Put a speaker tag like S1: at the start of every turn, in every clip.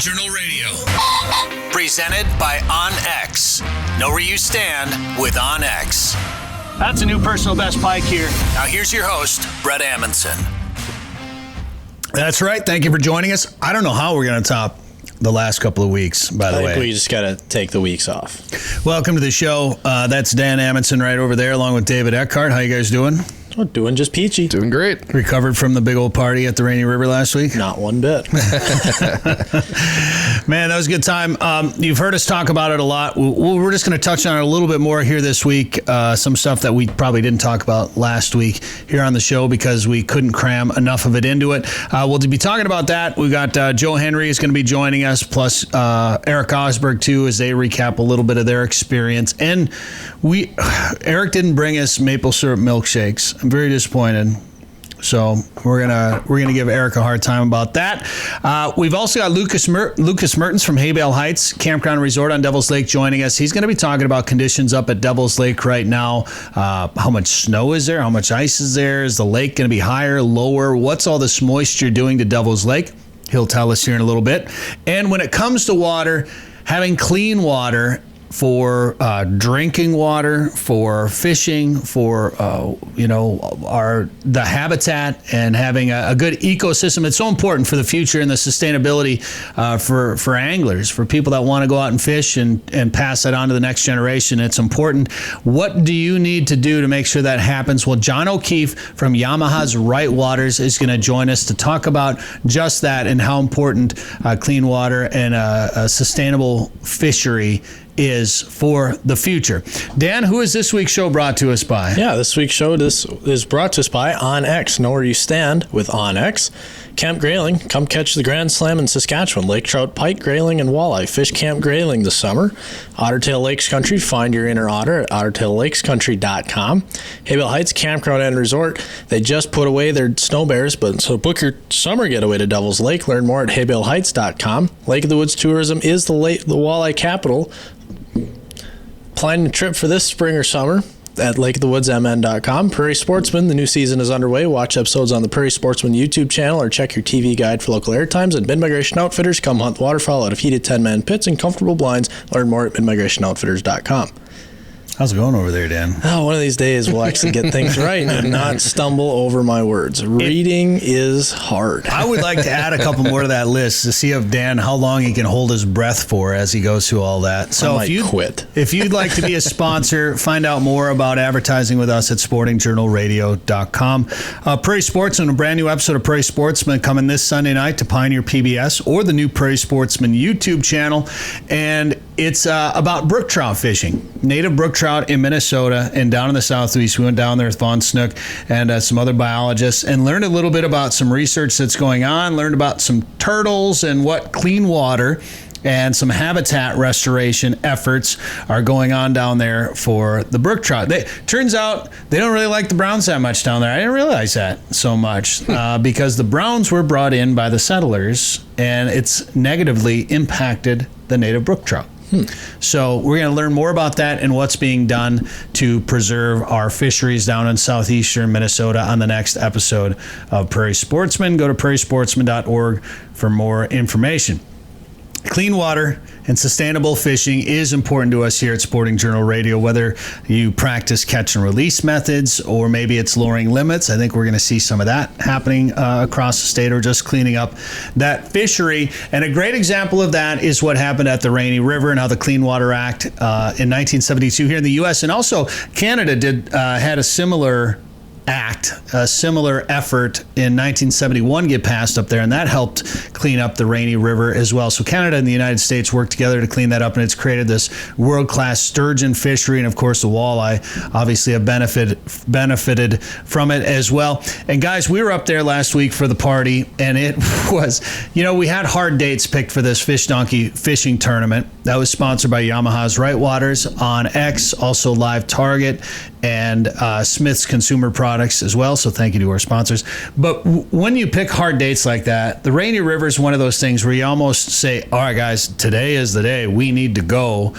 S1: Journal Radio. Presented by OnX. Know where you stand with OnX.
S2: That's a new personal best pike here.
S1: Now here's your host, Brett Amundsen.
S3: That's right. Thank you for joining us. I don't know how we're going to top the last couple of weeks, by the way.
S4: I think we just got to take the weeks off.
S3: Welcome to the show. That's Dan Amundsen right over there, along with David Eckhart. How you guys doing?
S4: We're doing just peachy.
S5: Doing great.
S3: Recovered from the big old party at the Rainy River last week?
S4: Not one bit.
S3: Man, that was a good time. You've heard us talk about it a lot. We're just going to touch on it a little bit more here this week. Some stuff that we probably didn't talk about last week here on the show because we couldn't cram enough of it into it. We'll be talking about that. We've got Joe Henry is going to be joining us, plus Erik Osberg, too, as they recap a little bit of their experience. And Erik didn't bring us maple syrup milkshakes. I'm very disappointed. So we're gonna give Erik a hard time about that. We've also got Lucas Mertens from Haybale Heights Campground Resort on Devil's Lake joining us. He's going to be talking about conditions up at Devil's Lake right now. How much snow is there? How much ice is there? Is the lake going to be higher, lower? What's all this moisture doing to Devil's Lake? He'll tell us here in a little bit. And when it comes to water, having clean water for drinking water, for fishing, for the habitat, and having a good ecosystem. It's so important for the future and the sustainability for anglers, for people that want to go out and fish and pass that on to the next generation. It's important. What do you need to do to make sure that happens? Well, John O'Keefe from Yamaha's Rightwaters is going to join us to talk about just that and how important clean water and a sustainable fishery is for the future. Dan, who is this week's show brought to us by?
S4: Yeah, this week's show is brought to us by OnX. Know where you stand with OnX. Camp Grayling, come catch the Grand Slam in Saskatchewan. Lake trout, pike, grayling, and walleye. Fish Camp Grayling this summer. Otter Tail Lakes Country, find your inner otter at ottertaillakescountry.com. Haybale Heights Campground and Resort, they just put away their snow bears, so book your summer getaway to Devil's Lake. Learn more at haybaleheights.com. Lake of the Woods Tourism is the walleye capital. Planning a trip for this spring or summer at lakeofthewoodsmn.com. Prairie Sportsman, the new season is underway. Watch episodes on the Prairie Sportsman YouTube channel or check your TV guide for local air times. And Mid-Migration Outfitters, come hunt waterfowl out of heated 10-man pits and comfortable blinds. Learn more at midmigrationoutfitters.com.
S3: How's it going over there, Dan?
S4: Oh, one of these days we'll actually get things right and not stumble over my words. Reading is hard.
S3: I would like to add a couple more to that list to see if Dan, how long he can hold his breath for as he goes through all that. So if you'd like to be a sponsor, find out more about advertising with us at sportingjournalradio.com. Prairie Sportsman, a brand new episode of Prairie Sportsman coming this Sunday night to Pioneer PBS or the new Prairie Sportsman YouTube channel. And it's about brook trout fishing, native brook trout in Minnesota and down in the southeast. We went down there with Vaughn Snook and some other biologists and learned a little bit about some research that's going on, learned about some turtles and what clean water and some habitat restoration efforts are going on down there for the brook trout. Turns out they don't really like the browns that much down there. I didn't realize that so much because the browns were brought in by the settlers and it's negatively impacted the native brook trout. So we're going to learn more about that and what's being done to preserve our fisheries down in southeastern Minnesota on the next episode of Prairie Sportsman. Go to prairiesportsman.org for more information. Clean water and sustainable fishing is important to us here at Sporting Journal Radio, whether you practice catch and release methods or maybe it's lowering limits. I think we're going to see some of that happening across the state or just cleaning up that fishery. And a great example of that is what happened at the Rainy River and how the Clean Water Act in 1972 here in the U.S. and also Canada had a similar act, a similar effort in 1971 get passed up there, and that helped clean up the Rainy River as well. So Canada and the United States worked together to clean that up, and it's created this world-class sturgeon fishery, and of course the walleye obviously have benefited from it as well. And guys, we were up there last week for the party, and it was, we had hard dates picked for this Fish Donkey fishing tournament. That was sponsored by Yamaha's Rightwaters, OnX, also Live Target, and Smith's Consumer Products as well. So thank you to our sponsors. But when you pick hard dates like that, the Rainy River is one of those things where you almost say, all right, guys, today is the day. We need to go.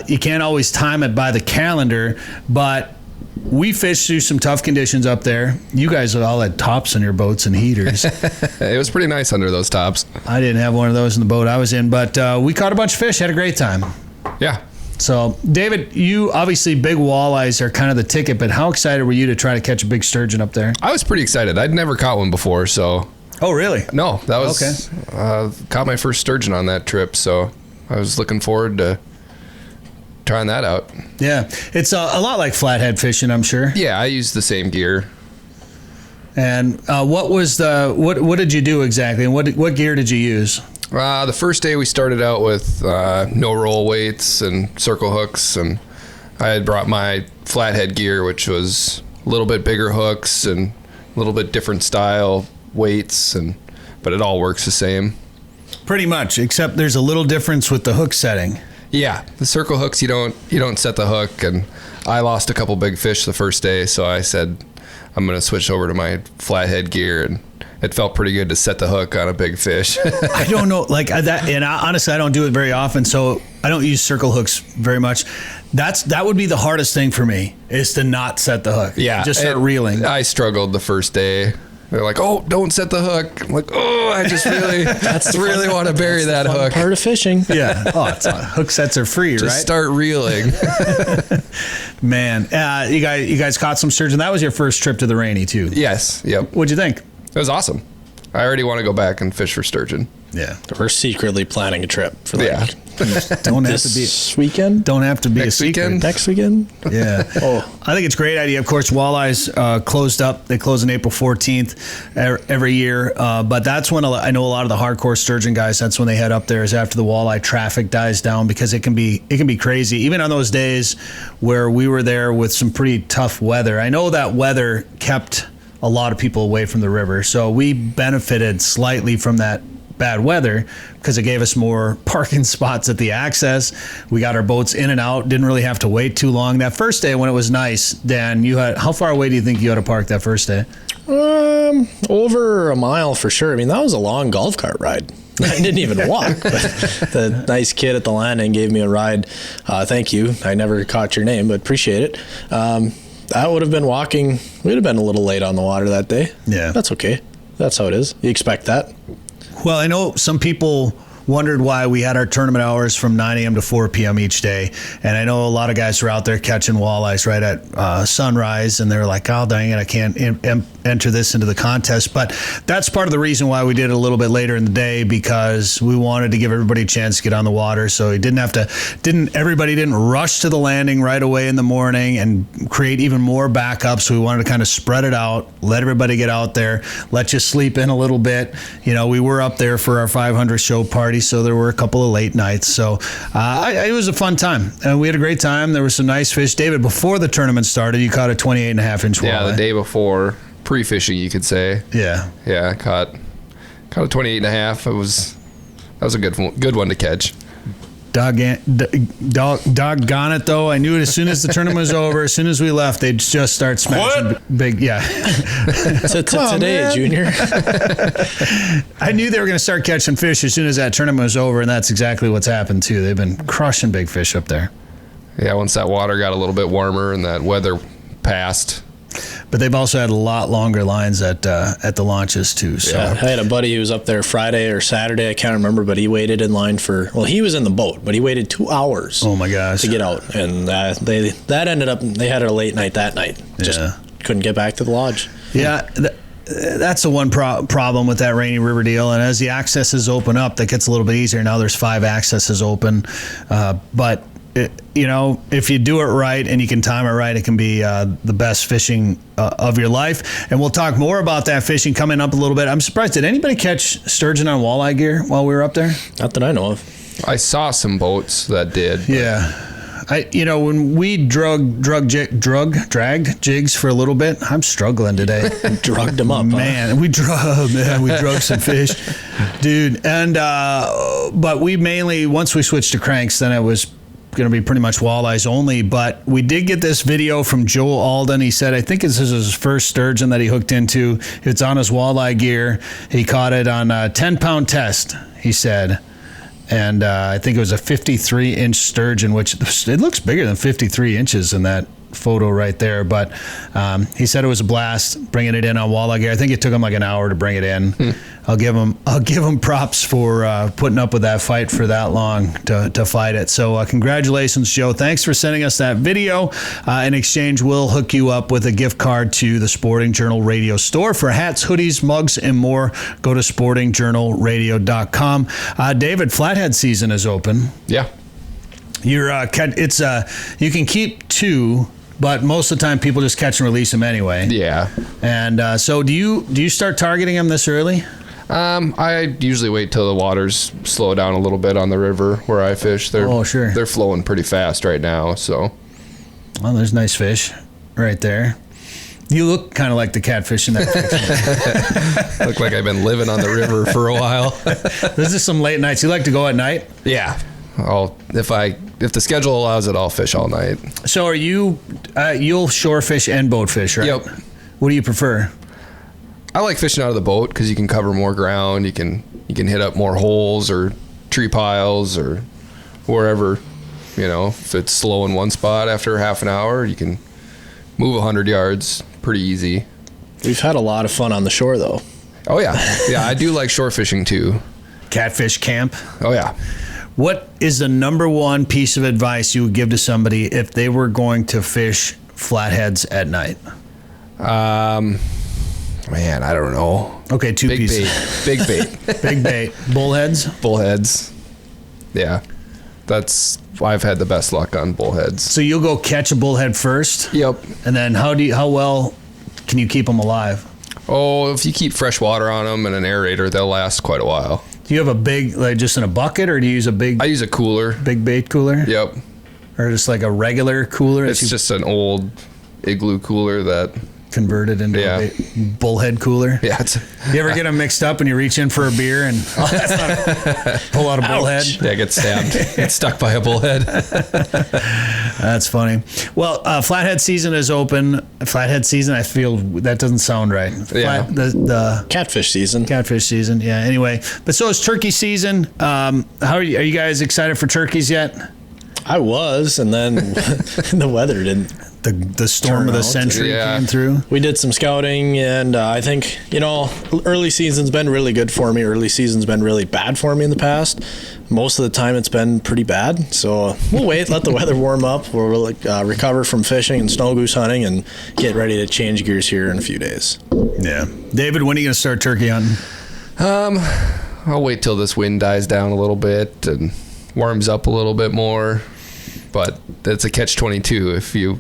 S3: You can't always time it by the calendar, but we fished through some tough conditions up there. You guys all had tops on your boats and heaters.
S5: It was pretty nice under those tops.
S3: I didn't have one of those in the boat I was in, but we caught a bunch of fish, had a great time.
S5: Yeah.
S3: So, David, you obviously big walleyes are kind of the ticket, but how excited were you to try to catch a big sturgeon up there?
S5: I was pretty excited. I'd never caught one before, so.
S3: Oh, really?
S5: No, that was
S3: okay.
S5: Caught my first sturgeon on that trip, so I was looking forward to trying that out.
S3: Yeah, it's a lot like flathead fishing, I'm sure.
S5: Yeah, I used the same gear.
S3: And what did you do exactly, and what gear did you use?
S5: The first day we started out with no roll weights and circle hooks, and I had brought my flathead gear, which was a little bit bigger hooks and a little bit different style weights, but it all works the same.
S3: Pretty much, except there's a little difference with the hook setting.
S5: Yeah, the circle hooks, you don't set the hook, and I lost a couple big fish the first day, so I said I'm going to switch over to my flathead gear, and it felt pretty good to set the hook on a big fish.
S3: I don't know, like that, and honestly, I don't do it very often, so I don't use circle hooks very much. That would be the hardest thing for me, is to not set the hook.
S5: Yeah,
S3: just start reeling.
S5: I struggled the first day. They're like, "Oh, don't set the hook." I'm like, "Oh, I just really want to bury that hook."
S4: Part of fishing.
S3: Yeah. Hook sets are free,
S5: just
S3: right?
S5: Just start reeling.
S3: Man, you guys caught some sturgeon. That was your first trip to the Rainy too.
S5: Yes. Yep.
S3: What'd you think?
S5: It was awesome. I already want to go back and fish for sturgeon.
S3: Yeah.
S4: We're secretly planning a trip for
S3: don't have to be
S4: this weekend.
S3: Don't have to be
S5: next
S3: a secret.
S5: weekend.
S4: Next weekend.
S3: Yeah. I think it's a great idea. Of course, walleyes closed up. They close on April 14th every year. But that's when I know a lot of the hardcore sturgeon guys, that's when they head up there, is after the walleye traffic dies down, because it can be crazy. Even on those days where we were there with some pretty tough weather. I know that weather kept a lot of people away from the river. So we benefited slightly from that bad weather because it gave us more parking spots at the access. We got our boats in and out, didn't really have to wait too long. That first day when it was nice, Dan, how far away do you think you had to park that first day?
S4: Over a mile for sure. I mean, that was a long golf cart ride. I didn't even walk. The nice kid at the landing gave me a ride. Thank you. I never caught your name, but appreciate it. I would have been walking. We'd have been a little late on the water that day.
S3: Yeah.
S4: That's okay. That's how it is. You expect that.
S3: Well, I know some people wondered why we had our tournament hours from 9 a.m. to 4 p.m. each day. And I know a lot of guys were out there catching walleyes right at sunrise, and they're like, oh, dang it, I can't enter this into the contest. But that's part of the reason why we did it a little bit later in the day, because we wanted to give everybody a chance to get on the water. So it everybody didn't rush to the landing right away in the morning and create even more backups. So we wanted to kind of spread it out, let everybody get out there, let you sleep in a little bit. You know, we were up there for our 500 show party, so there were a couple of late nights. So it was a fun time. We had a great time. There were some nice fish. David, before the tournament started, you caught a 28.5-inch walleye.
S5: Yeah, the day before, pre-fishing, you could say.
S3: Yeah.
S5: Yeah, I caught a 28.5. That was a good one to catch.
S3: Doggone it, though. I knew it as soon as the tournament was over. As soon as we left, they'd just start smashing big. Yeah.
S4: Today, Junior.
S3: I knew they were going to start catching fish as soon as that tournament was over, and that's exactly what's happened, too. They've been crushing big fish up there.
S5: Yeah, once that water got a little bit warmer and that weather passed.
S3: But they've also had a lot longer lines at the launches, too. So.
S4: Yeah, I had a buddy who was up there Friday or Saturday, I can't remember, but he waited in line he was in the boat, but he waited 2 hours.
S3: Oh, my gosh.
S4: To get out. And that ended up, they had a late night that night. Just couldn't get back to the lodge.
S3: Yeah. That's the one problem with that Rainy River deal. And as the accesses open up, that gets a little bit easier. Now there's 5 accesses open. But if you do it right and you can time it right, it can be the best fishing of your life. And we'll talk more about that fishing coming up a little bit. I'm surprised. Did anybody catch sturgeon on walleye gear while we were up there?
S4: Not that I know of.
S5: I saw some boats that did.
S3: Yeah. When we dragged jigs for a bit, I'm struggling today.
S4: Drugged them up.
S3: Man, we drug some fish, dude. And but we mainly, once we switched to cranks, then it was going to be pretty much walleyes only. But we did get this video from Joel Alden. He said, I think this is his first sturgeon that he hooked into. It's on his walleye gear. He caught it on a 10-pound test, he said. And I think it was a 53-inch sturgeon, which it looks bigger than 53 inches in that photo right there. But he said it was a blast bringing it in on walleye gear. I think it took him like an hour to bring it in. I'll give him props for putting up with that fight for that long to fight it. So congratulations, Joe. Thanks for sending us that video. In exchange, we'll hook you up with a gift card to the Sporting Journal Radio store for hats, hoodies, mugs, and more. Go to sportingjournalradio.com. David, flathead season is open.
S5: Yeah.
S3: You can keep 2, but most of the time people just catch and release them anyway.
S5: Yeah.
S3: And so do you start targeting them this early?
S5: I usually wait till the waters slow down a little bit on the river where I fish. They're flowing pretty fast right now. So,
S3: well, there's nice fish right there. You look kind of like the catfish in that picture.
S5: Look like I've been living on the river for a while.
S3: This is some late nights. You like to go at night?
S5: Yeah. If the schedule allows it, I'll fish all night.
S3: So are you'll shore fish and boat fish, right?
S5: Yep.
S3: What do you prefer?
S5: I like fishing out of the boat because you can cover more ground. You can hit up more holes or tree piles or wherever. If it's slow in one spot after half an hour, you can move 100 yards pretty easy.
S4: We've had a lot of fun on the shore, though.
S5: Oh, yeah. Yeah, I do like shore fishing, too.
S3: Catfish camp?
S5: Oh, yeah.
S3: What is the number one piece of advice you would give to somebody if they were going to fish flatheads at night?
S5: Man, I don't know.
S3: Okay, 2 pieces.
S5: Big bait.
S3: Big bait. Bullheads?
S5: Bullheads. Yeah. I've had the best luck on bullheads.
S3: So you'll go catch a bullhead first?
S5: Yep.
S3: And then how well can you keep them alive?
S5: Oh, if you keep fresh water on them and an aerator, they'll last quite a while.
S3: Do you have a big, like just in a bucket, or do you use a big...
S5: I use a cooler.
S3: Big bait cooler?
S5: Yep.
S3: Or just like a regular cooler?
S5: It's just an old igloo cooler that...
S3: converted into a bullhead cooler.
S5: Yeah.
S3: You ever get them mixed up and you reach in for a beer and pull out a bullhead?
S5: Yeah, get stabbed. Get stuck by a bullhead.
S3: That's funny. Well, flathead season is open. Flathead season, I feel that doesn't sound right. The
S4: catfish season.
S3: Catfish season. Yeah. Anyway, but so is turkey season. How are you guys excited for turkeys yet?
S4: I was, and then the weather didn't.
S3: The storm of the century came through.
S4: We did some scouting, and I think, early season's been really good for me. Early season's been really bad for me in the past. Most of the time it's been pretty bad. So we'll wait, let the weather warm up. We'll recover from fishing and snow goose hunting and get ready to change gears here in a few days.
S3: Yeah. David, when are you going to start turkey hunting?
S5: I'll wait till this wind dies down a little bit and warms up a little bit more. But that's a catch-22 if you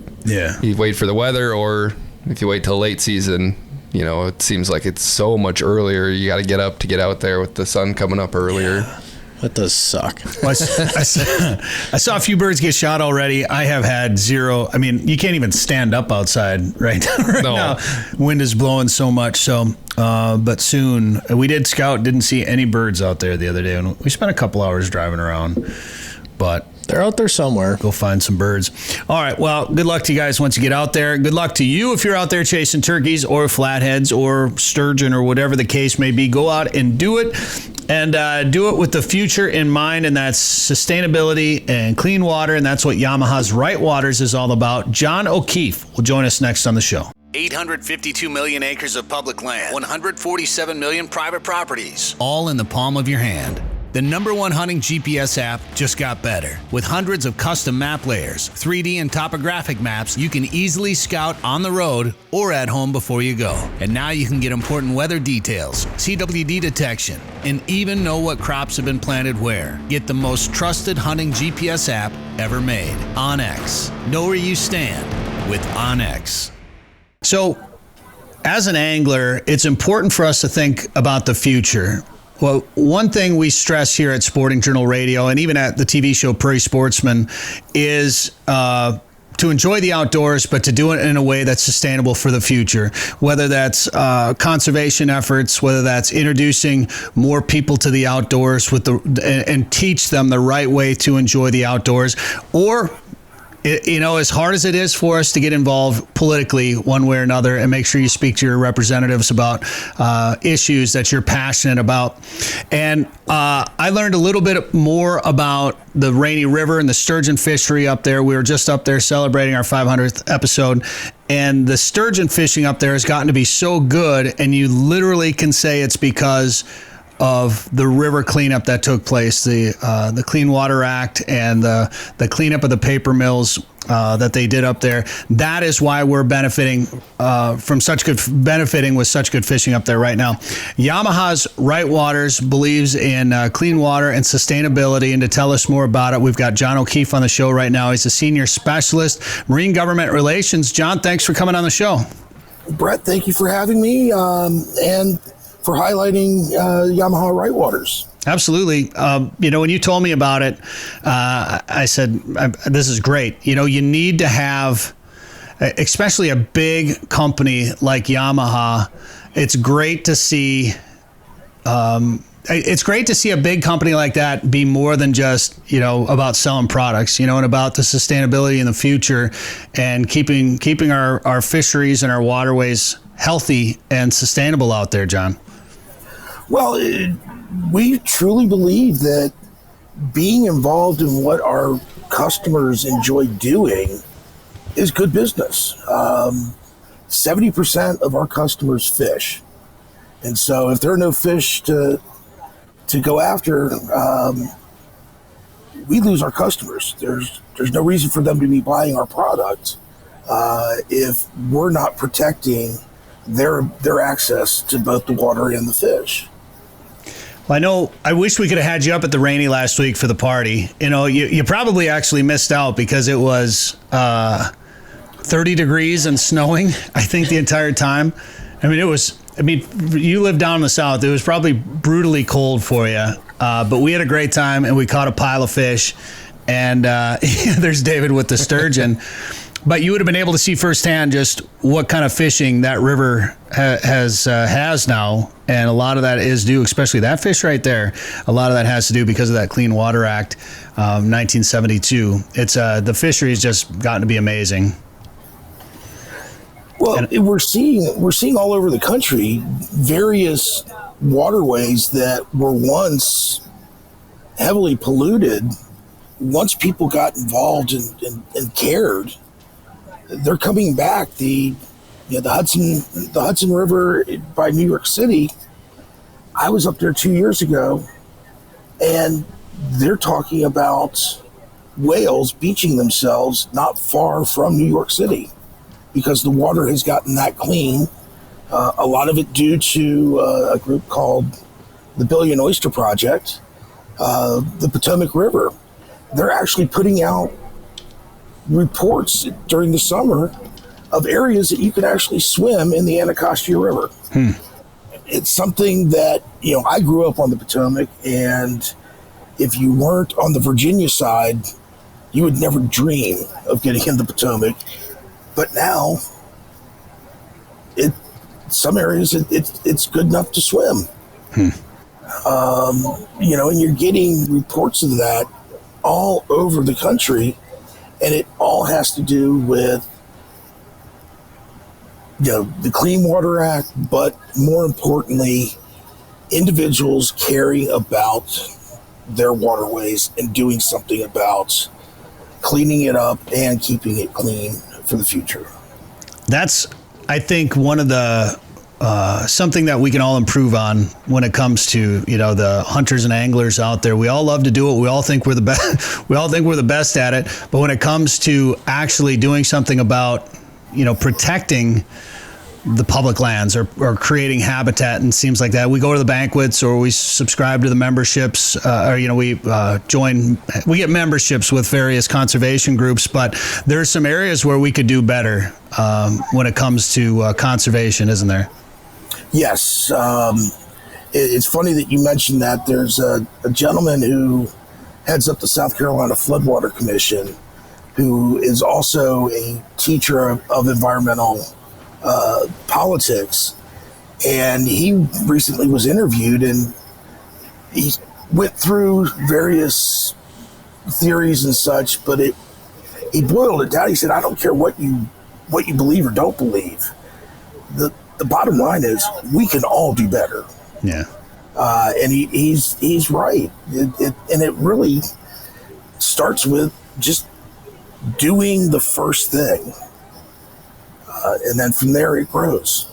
S5: wait for the weather, or if you wait till late season. It seems like it's so much earlier. You got to get up to get out there with the sun coming up earlier.
S4: Yeah, that does suck.
S3: Well, I saw a few birds get shot already. I have had zero. I mean, you can't even stand up outside right now. Wind is blowing so much. So, but soon we did scout. Didn't see any birds out there the other day, and we spent a couple hours driving around. But
S4: they're out there somewhere.
S3: Go find some birds. All right. Well, good luck to you guys once you get out there. Good luck to you if you're out there chasing turkeys or flatheads or sturgeon or whatever the case may be. Go out and do it. And do it with the future in mind, and that's sustainability and clean water, and that's what Yamaha's Rightwaters is all about. John O'Keefe will join us next on the show.
S1: 852 million acres of public land, 147 million private properties, all in the palm of your hand. The #1 hunting GPS app just got better. With hundreds of custom map layers, 3D and topographic maps, you can easily scout on the road or at home before you go. And now you can get important weather details, CWD detection, and even know what crops have been planted where. Get the most trusted hunting GPS app ever made. OnX. Know where you stand with OnX.
S3: So, as an angler, it's important for us to think about the future. Well, one thing we stress here at Sporting Journal Radio and even at the TV show Prairie Sportsman is to enjoy the outdoors, but to do it in a way that's sustainable for the future. Whether that's conservation efforts, whether that's introducing more people to the outdoors and teach them the right way to enjoy the outdoors, or as hard as it is for us to get involved politically one way or another, and make sure you speak to your representatives about issues that you're passionate about. And I learned a little bit more about the Rainy River and the sturgeon fishery up there. We were just up there celebrating our 500th episode, and the sturgeon fishing up there has gotten to be so good, and you literally can say it's because of the river cleanup that took place, the Clean Water Act and the cleanup of the paper mills that they did up there. That is why we're benefiting with such good fishing up there right now. Yamaha's Rightwaters believes in clean water and sustainability, and to tell us more about it, we've got John O'Keefe on the show right now. He's a senior specialist, marine government relations. John, thanks for coming on the show.
S6: Brett, thank you for having me, and for highlighting Yamaha Rightwaters.
S3: Absolutely. When you told me about it, I said, this is great. You need to have, especially a big company like Yamaha. It's great to see a big company like that be more than just, about selling products, and about the sustainability in the future and keeping our fisheries and our waterways healthy and sustainable out there, John.
S6: Well, we truly believe that being involved in what our customers enjoy doing is good business. 70% of our customers fish. And so if there are no fish to go after, we lose our customers. There's no reason for them to be buying our product if we're not protecting their access to both the water and the fish.
S3: Well, I wish we could have had you up at the Rainy last week for the party. You probably actually missed out because it was 30 degrees and snowing, I think, the entire time. You live down in the south. It was probably brutally cold for you. But we had a great time, and we caught a pile of fish. And there's David with the sturgeon. But you would have been able to see firsthand just what kind of fishing that river has now. And a lot of that is due, especially that fish right there, a lot of that has to do because of that Clean Water Act, 1972. It's the fishery has just gotten to be amazing.
S6: Well, we're seeing all over the country various waterways that were once heavily polluted. Once people got involved and cared, they're coming back. The Hudson River by New York City. I was up there 2 years ago, and they're talking about whales beaching themselves not far from New York City because the water has gotten that clean. A lot of it due to a group called the Billion Oyster Project, the Potomac River. They're actually putting out reports during the summer of areas that you could actually swim in the Anacostia River. It's something that, I grew up on the Potomac, and if you weren't on the Virginia side, you would never dream of getting in the Potomac. But now, some areas it's good enough to swim. And you're getting reports of that all over the country, and it all has to do with the Clean Water Act, but more importantly, individuals caring about their waterways and doing something about cleaning it up and keeping it clean for the future. That's,
S3: I think, one of the something that we can all improve on when it comes to the hunters and anglers out there. We all love to do it. We all think we're the best. We all think we're the best at it. But when it comes to actually doing something about protecting the public lands or creating habitat and seems like that, we go to the banquets or we subscribe to the memberships, we get memberships with various conservation groups, but there's some areas where we could do better when it comes to conservation, isn't there?
S6: Yes. It's funny that you mentioned that. There's a gentleman who heads up the South Carolina Floodwater Commission who is also a teacher of environmental politics, and he recently was interviewed, and he went through various theories and such, but he boiled it down. He said, I don't care what you believe or don't believe. The bottom line is we can all do better.
S3: Yeah.
S6: And he's right. And it really starts with just doing the first thing. And then from there it grows.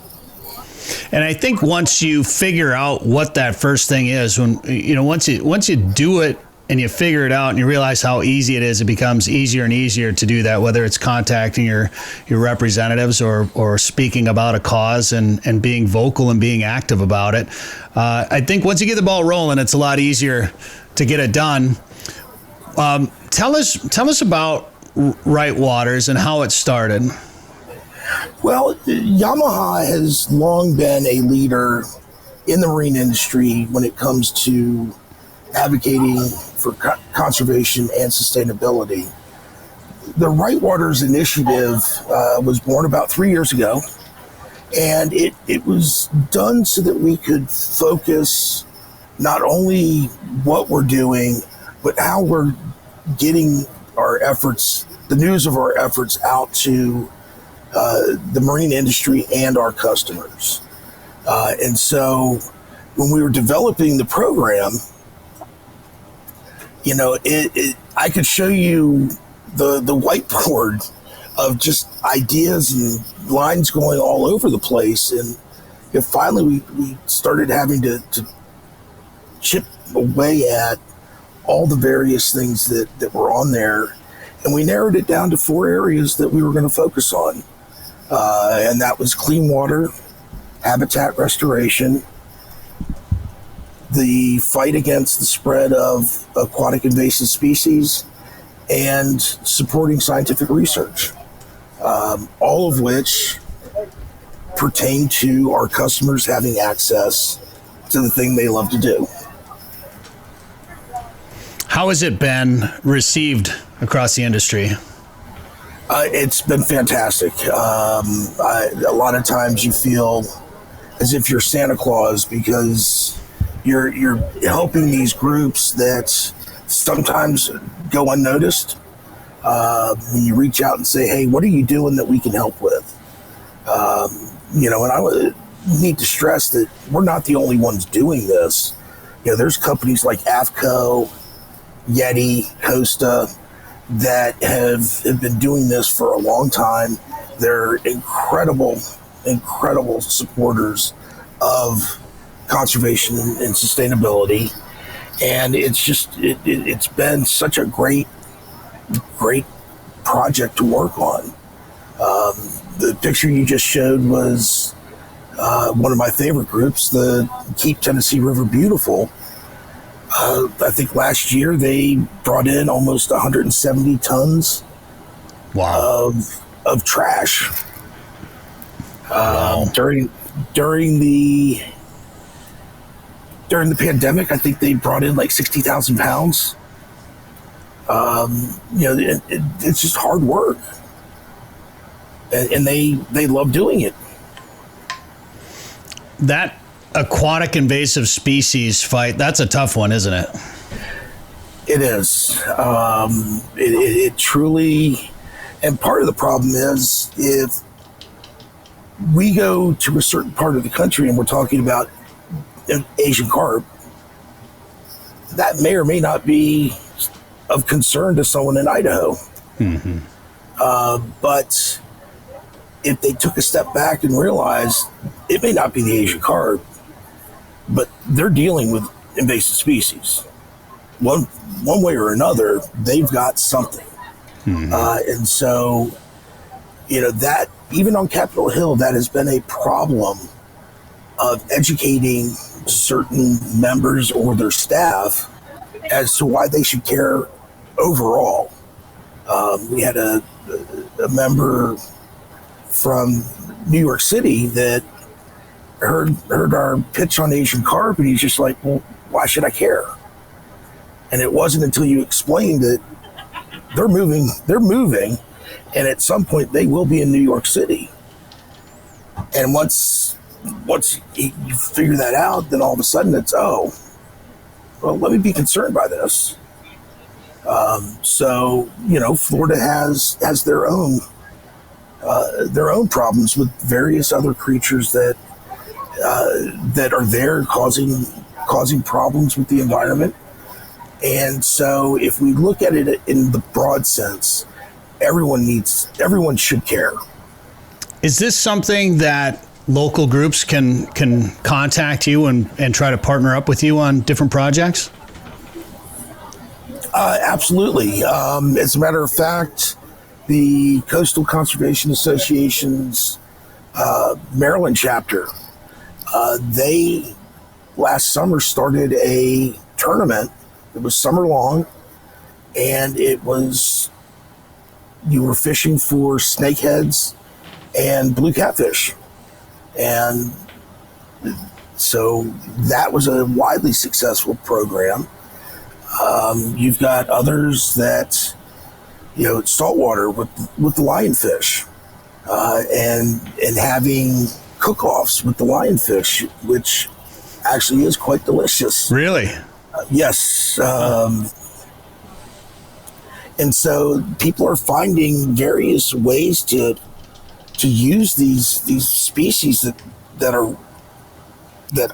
S3: And I think once you figure out what that first thing is, once you do it and you figure it out and you realize how easy it is, it becomes easier and easier to do that, whether it's contacting your representatives or speaking about a cause and being vocal and being active about it. I think once you get the ball rolling, it's a lot easier to get it done. Tell us about Rightwaters and how it started.
S6: Well, Yamaha has long been a leader in the marine industry when it comes to advocating for conservation and sustainability. The Rightwaters initiative was born about 3 years ago, and it was done so that we could focus not only what we're doing, but how we're getting our efforts, the news of our efforts out to the marine industry and our customers. And so when we were developing the program, I could show you the whiteboard of just ideas and lines going all over the place. And finally we started having to chip away at all the various things that were on there. And we narrowed it down to 4 areas that we were going to focus on. And that was clean water, habitat restoration, the fight against the spread of aquatic invasive species, and supporting scientific research, all of which pertain to our customers having access to the thing they love to do.
S3: How has it been received across the industry?
S6: It's been fantastic. A lot of times you feel as if you're Santa Claus because you're helping these groups that sometimes go unnoticed. When you reach out and say, hey, what are you doing that we can help with? And I would need to stress that we're not the only ones doing this. There's companies like AFCO, Yeti, Costa, that have been doing this for a long time. They're incredible supporters of conservation and sustainability. And it's been such a great project to work on. The picture you just showed was one of my favorite groups, the Keep Tennessee River Beautiful. I think last year they brought in almost 170 tons of trash.
S3: Wow.
S6: During the pandemic, I think they brought in like 60,000 pounds. It's just hard work, and they love doing it.
S3: That aquatic invasive species fight, that's a tough one, isn't it?
S6: It is. It truly, and part of the problem is if we go to a certain part of the country and we're talking about Asian carp, that may or may not be of concern to someone in Idaho.
S3: Mm-hmm.
S6: But if they took a step back and realized it may not be the Asian carp, but they're dealing with invasive species. One way or another, they've got something.
S3: Mm-hmm.
S6: And so, that even on Capitol Hill, that has been a problem of educating certain members or their staff as to why they should care overall. We had a member from New York City that heard our pitch on Asian carp, and he's just like, well, why should I care? And it wasn't until you explained that they're moving, and at some point they will be in New York City. And once you figure that out, then all of a sudden it's, well, let me be concerned by this. So, Florida has their own problems with various other creatures that are there causing problems with the environment. And so if we look at it in the broad sense, everyone should care.
S3: Is this something that local groups can contact you and try to partner up with you on different projects?
S6: Absolutely. As a matter of fact, the Coastal Conservation Association's Maryland chapter, they last summer started a tournament. It was summer long, and you were fishing for snakeheads and blue catfish. And so that was a widely successful program. You've got others that, saltwater with the lionfish, and having cook-offs with the lionfish, which actually is quite delicious.
S3: Really?
S6: Yes. And so people are finding various ways to use these species that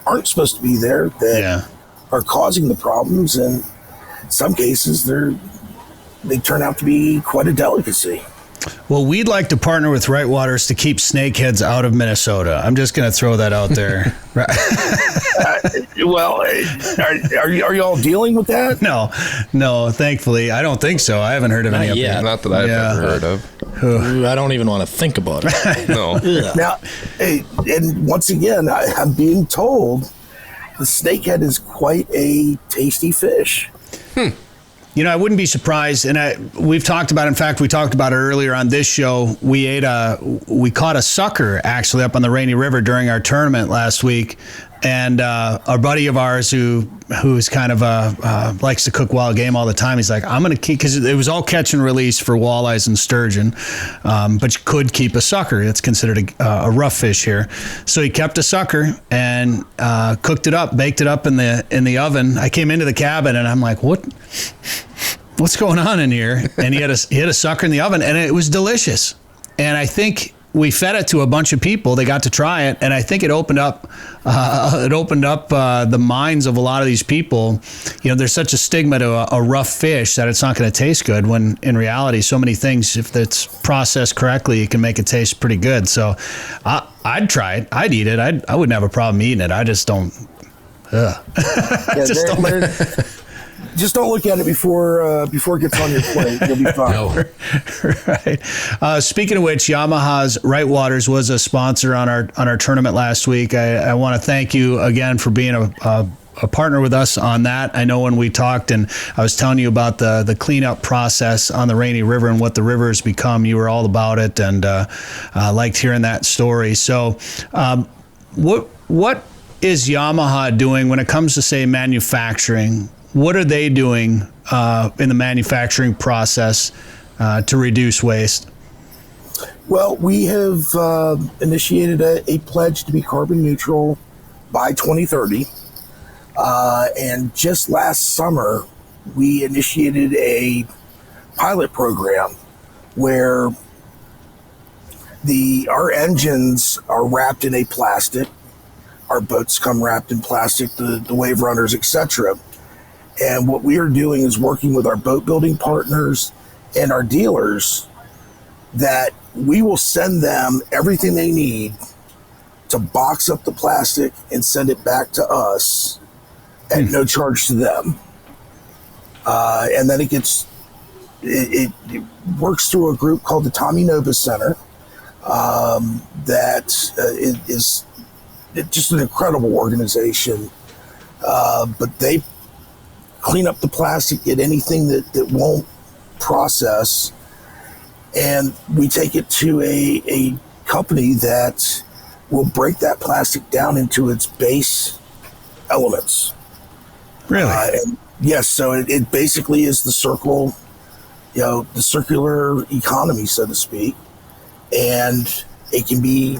S6: aren't supposed to be there, that are causing the problems, and in some cases they turn out to be quite a delicacy.
S3: Well, we'd like to partner with Rightwaters to keep snakeheads out of Minnesota. I'm just going to throw that out there.
S6: Well, are you all dealing with that?
S3: No, thankfully. I don't think so. I haven't heard of any of
S5: that. Not that I've ever heard of.
S4: I don't even want to think about it.
S5: No.
S6: Now, and once again, I'm being told the snakehead is quite a tasty fish.
S3: I wouldn't be surprised, and we've talked about. In fact, we talked about it earlier on this show. We caught a sucker actually up on the Rainy River during our tournament last week, and a buddy of ours who's kind of likes to cook wild game all the time. He's like, I'm going to keep, because it was all catch and release for walleyes and sturgeon, but you could keep a sucker. It's considered a rough fish here. So he kept a sucker and cooked it up, baked it up in the oven. I came into the cabin and I'm like, what's going on in here? And he had a sucker in the oven, and it was delicious. And I think we fed it to a bunch of people. They got to try it, and I think it opened up the minds of a lot of these people. There's such a stigma to a rough fish that it's not going to taste good, when in reality, so many things, if it's processed correctly, it can make it taste pretty good. So I'd try it. I'd eat it. I wouldn't have a problem eating it. I just don't.
S6: Just don't look at it before it gets on your plate. You'll be fine.
S3: Right. Speaking of which, Yamaha's Rightwaters was a sponsor on our tournament last week. I want to thank you again for being a partner with us on that. I know when we talked and I was telling you about the cleanup process on the Rainy River and what the river has become, you were all about it, and liked hearing that story. So what is Yamaha doing when it comes to, say, manufacturing? What are they doing in the manufacturing process to reduce waste?
S6: Well, we have initiated a pledge to be carbon neutral by 2030. And just last summer, we initiated a pilot program where our engines are wrapped in a plastic. Our boats come wrapped in plastic, the wave runners, etc. And what we are doing is working with our boat building partners and our dealers, that we will send them everything they need to box up the plastic and send it back to us at no charge to them. And then it works through a group called the Tommy Nobis Center that is just an incredible organization. But they clean up the plastic, get anything that won't process, and we take it to a company that will break that plastic down into its base elements.
S3: Really?
S6: Yes. So it basically is the circular economy, so to speak, and it can be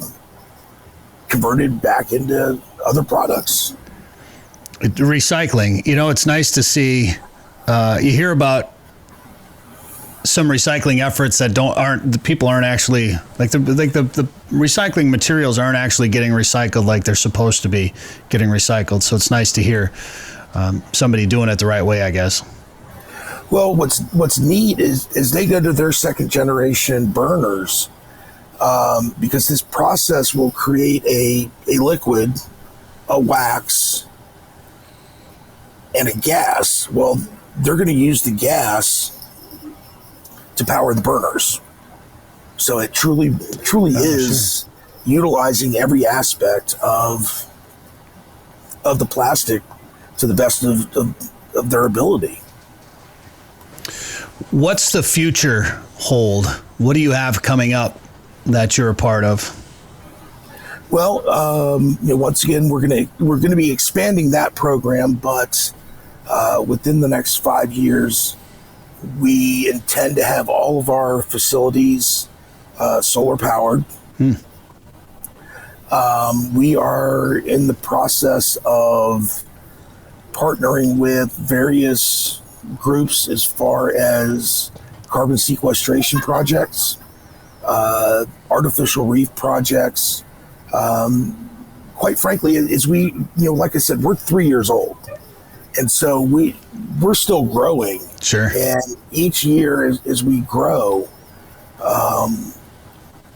S6: converted back into other products.
S3: Recycling. It's nice to see. You hear about some recycling efforts that the people aren't actually like the recycling materials aren't actually getting recycled like they're supposed to be getting recycled. So it's nice to hear somebody doing it the right way, I guess.
S6: Well, what's neat is they go to their second generation burners, because this process will create a liquid, a wax, and a gas. Well, they're going to use the gas to power the burners. So it truly is utilizing every aspect of the plastic to the best of their ability.
S3: What's the future hold? What do you have coming up that you're a part of?
S6: Well, once again, we're gonna be expanding that program, but within the next 5 years, we intend to have all of our facilities solar powered. We are in the process of partnering with various groups as far as carbon sequestration projects, artificial reef projects. Quite frankly, as we, like I said, we're 3 years old. And so we're still growing.
S3: Sure.
S6: And each year as we grow,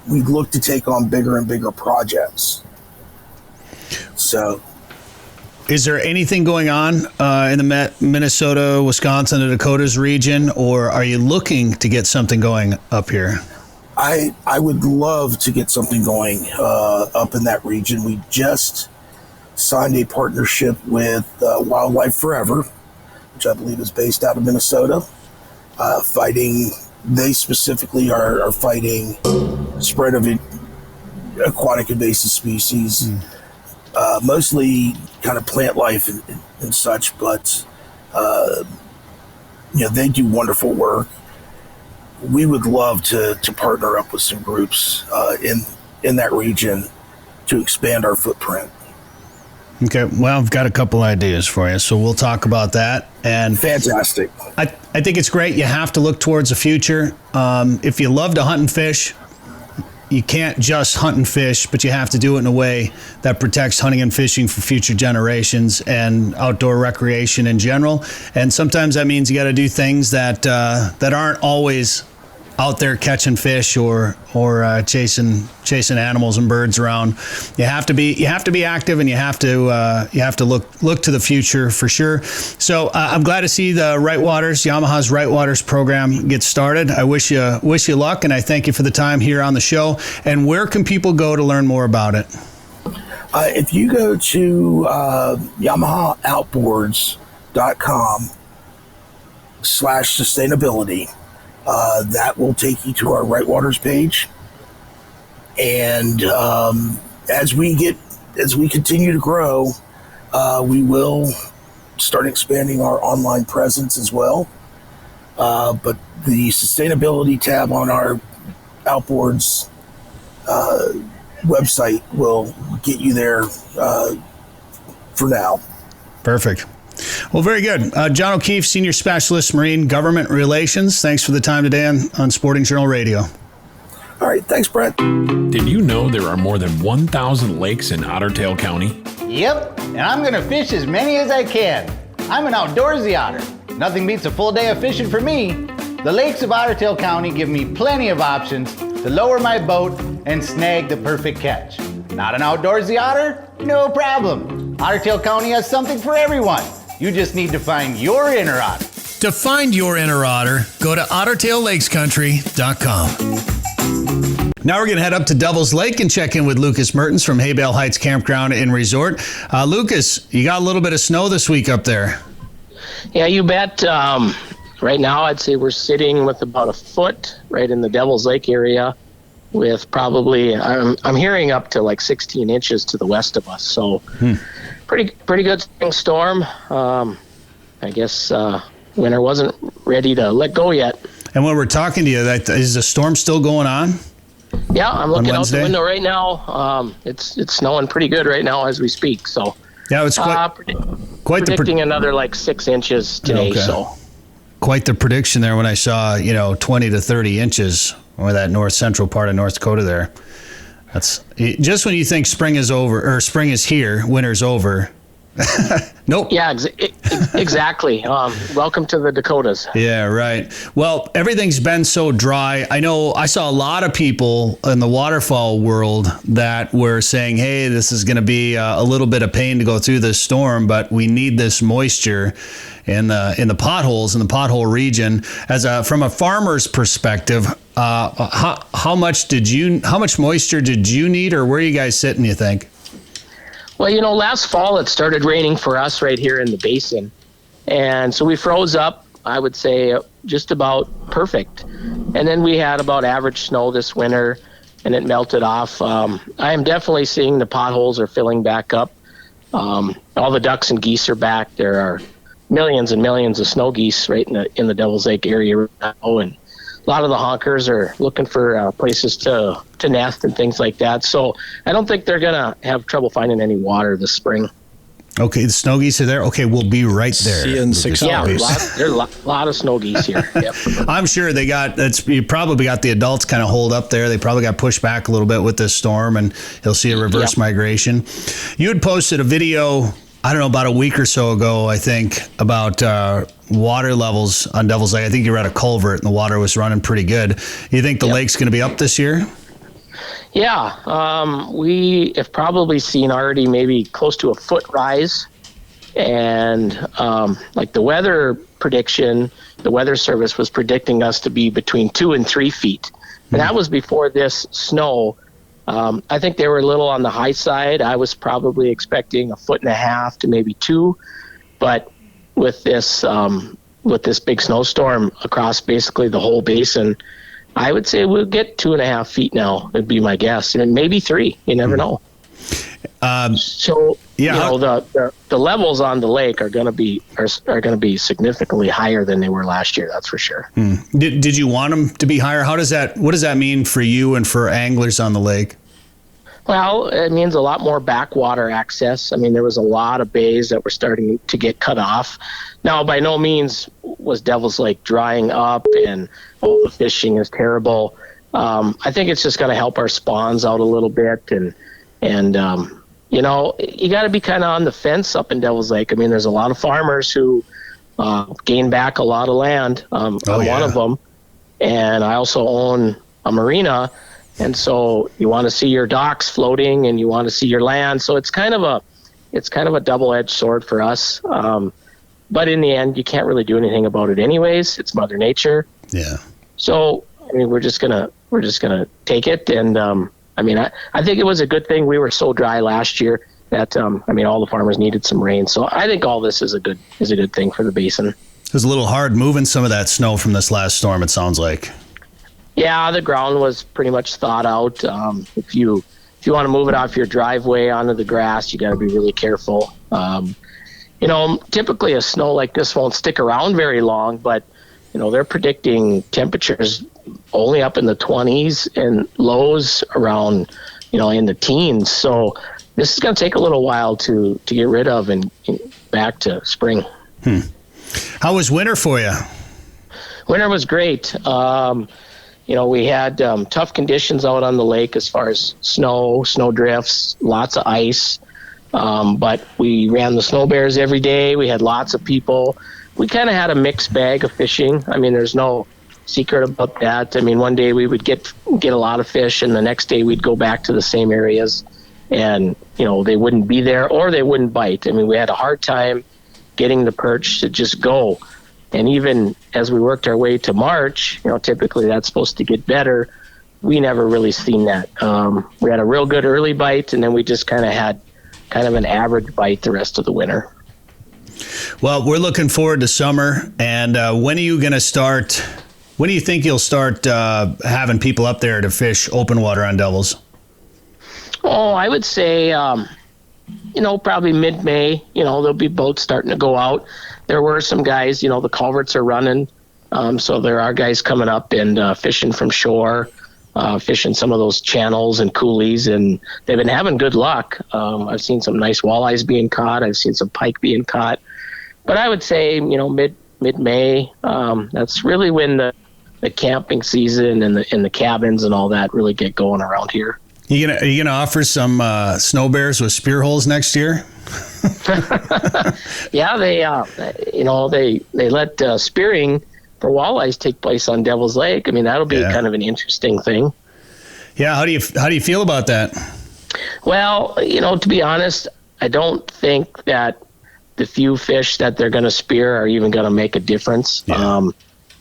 S6: we look to take on bigger and bigger projects. So,
S3: is there anything going on in the Minnesota, Wisconsin, and Dakotas region, or are you looking to get something going up here?
S6: I would love to get something going up in that region. We just signed a partnership with Wildlife Forever, which I believe is based out of Minnesota, they specifically are fighting spread of aquatic invasive species, mostly kind of plant life and such, but they do wonderful work. We would love to partner up with some groups in that region to expand our footprint.
S3: Okay, well, I've got a couple ideas for you, so we'll talk about that. And
S6: fantastic.
S3: I think it's great. You have to look towards the future. If you love to hunt and fish, you can't just hunt and fish, but you have to do it in a way that protects hunting and fishing for future generations and outdoor recreation in general. And sometimes that means you got to do things that aren't always out there catching fish or chasing animals and birds around. You have to be active, and you have to look to the future for sure. So I'm glad to see the Yamaha's Rightwaters program get started. I wish you luck, and I thank you for the time here on the show. And where can people go to learn more about it?
S6: If you go to YamahaOutboards.com/sustainability, that will take you to our Rightwaters page. And as we continue to grow, we will start expanding our online presence as well. But the sustainability tab on our Outboards website will get you there for now.
S3: Perfect. Well, very good. John O'Keefe, Senior Specialist, Marine Government Relations. Thanks for the time today on Sporting Journal Radio.
S6: All right. Thanks, Brett.
S7: Did you know there are more than 1,000 lakes in Otter Tail County?
S8: Yep, and I'm going to fish as many as I can. I'm an outdoorsy otter. Nothing beats a full day of fishing for me. The lakes of Otter Tail County give me plenty of options to lower my boat and snag the perfect catch. Not an outdoorsy otter? No problem. Otter Tail County has something for everyone. You just need to find your inner otter.
S1: To find your inner otter, go to OtterTailLakesCountry.com. Now we're going to head up to Devil's Lake and check in with Lucas Mertens from Haybale Heights Campground and Resort. Lucas, you got a little bit of snow this week up there.
S9: Yeah, you bet. Right now, I'd say we're sitting with about a foot right in the Devil's Lake area, with probably I'm hearing up to like 16 inches to the west of us. So pretty good spring storm. I guess winter wasn't ready to let go yet.
S3: And when we're talking to you, is the storm still going on?
S9: Yeah, I'm looking out the window right now. It's snowing pretty good right now as we speak. So
S3: yeah, it's quite
S9: predicting another like 6 inches today. Okay. So
S3: quite the prediction there when I saw 20 to 30 inches or that north central part of North Dakota there. That's just when you think spring is over or spring is here, winter's over. Nope.
S9: Yeah, exactly. Welcome to the Dakotas.
S3: Yeah, right. Well, everything's been so dry. I know I saw a lot of people in the waterfowl world that were saying, hey, this is going to be a little bit of pain to go through this storm, but we need this moisture in the potholes in the pothole region. From a farmer's perspective, how much moisture did you need, or where are you guys sitting, you think?
S9: Well, last fall it started raining for us right here in the basin. And so we froze up, I would say, just about perfect. And then we had about average snow this winter, and it melted off. I am definitely seeing the potholes are filling back up. All the ducks and geese are back. There are millions and millions of snow geese right in the Devil's Lake area right now. And a lot of the honkers are looking for places to nest and things like that. So I don't think they're going to have trouble finding any water this spring.
S3: Okay, the snow geese are there. Okay, we'll be right there.
S4: See you in 6 hours.
S9: There's a lot of snow geese here. Yep.
S3: I'm sure you probably got the adults kind of holed up there. They probably got pushed back a little bit with this storm, and you'll see a reverse migration. You had posted a video, I don't know, about a week or so ago, I think, about water levels on Devil's Lake. I think you were at a culvert and the water was running pretty good. You think the lake's going to be up this year?
S9: Yeah, we have probably seen already maybe close to a foot rise. And like the weather prediction, the Weather Service was predicting us to be between 2 and 3 feet. And that was before this snow. I think they were a little on the high side. I was probably expecting 1.5 feet to maybe 2. But with this big snowstorm across basically the whole basin, I would say we'll get 2.5 feet now. It'd be my guess, and maybe 3. You never know. The levels on the lake are going to be significantly higher than they were last year. That's for sure.
S3: Did you want them to be higher? What does that mean for you and for anglers on the lake?
S9: Well, it means a lot more backwater access. I mean, there was a lot of bays that were starting to get cut off. Now, by no means was Devil's Lake drying up and the fishing is terrible. I think it's just going to help our spawns out a little bit. And you got to be kind of on the fence up in Devil's Lake. I mean, there's a lot of farmers who gain back a lot of land. I'm one of them. And I also own a marina. And so you want to see your docks floating and you want to see your land. So it's kind of a double-edged sword for us. But in the end, you can't really do anything about it anyways. It's Mother Nature.
S3: Yeah.
S9: So, I mean, we're just gonna take it. And I think it was a good thing we were so dry last year that all the farmers needed some rain. So I think all this is a good thing for the basin.
S3: It was a little hard moving some of that snow from this last storm, it sounds like.
S9: Yeah, the ground was pretty much thawed out. If you want to move it off your driveway onto the grass, you got to be really careful. Typically a snow like this won't stick around very long, but they're predicting temperatures only up in the 20s and lows around in the teens. So this is going to take a little while to get rid of and back to spring.
S3: How was winter for you?
S9: Winter was great. We had tough conditions out on the lake as far as snow drifts, lots of ice. But we ran the snow bears every day. We had lots of people. We kind of had a mixed bag of fishing. I mean, there's no secret about that. I mean, one day we would get a lot of fish, and the next day we'd go back to the same areas, and they wouldn't be there or they wouldn't bite. I mean, we had a hard time getting the perch to just go. And even as we worked our way to March, typically that's supposed to get better. We never really seen that. We had a real good early bite, and then we just kind of had an average bite the rest of the winter.
S3: Well, we're looking forward to summer. And when are you going to start? When do you think you'll start having people up there to fish open water on Devils?
S9: Oh, I would say, probably mid-May. There'll be boats starting to go out. There were some guys, the culverts are running. So there are guys coming up and fishing from shore, fishing some of those channels and coulees, and they've been having good luck. I've seen some nice walleyes being caught. I've seen some pike being caught. But I would say, mid-May. That's really when the camping season and the cabins and all that really get going around here.
S3: Are you gonna offer some snow bears with spear holes next year?
S9: Yeah, they let spearing for walleyes take place on Devil's Lake. I mean, that'll be kind of an interesting thing.
S3: Yeah, how do you feel about that?
S9: Well, to be honest, I don't think that the few fish that they're going to spear are even going to make a difference. Yeah.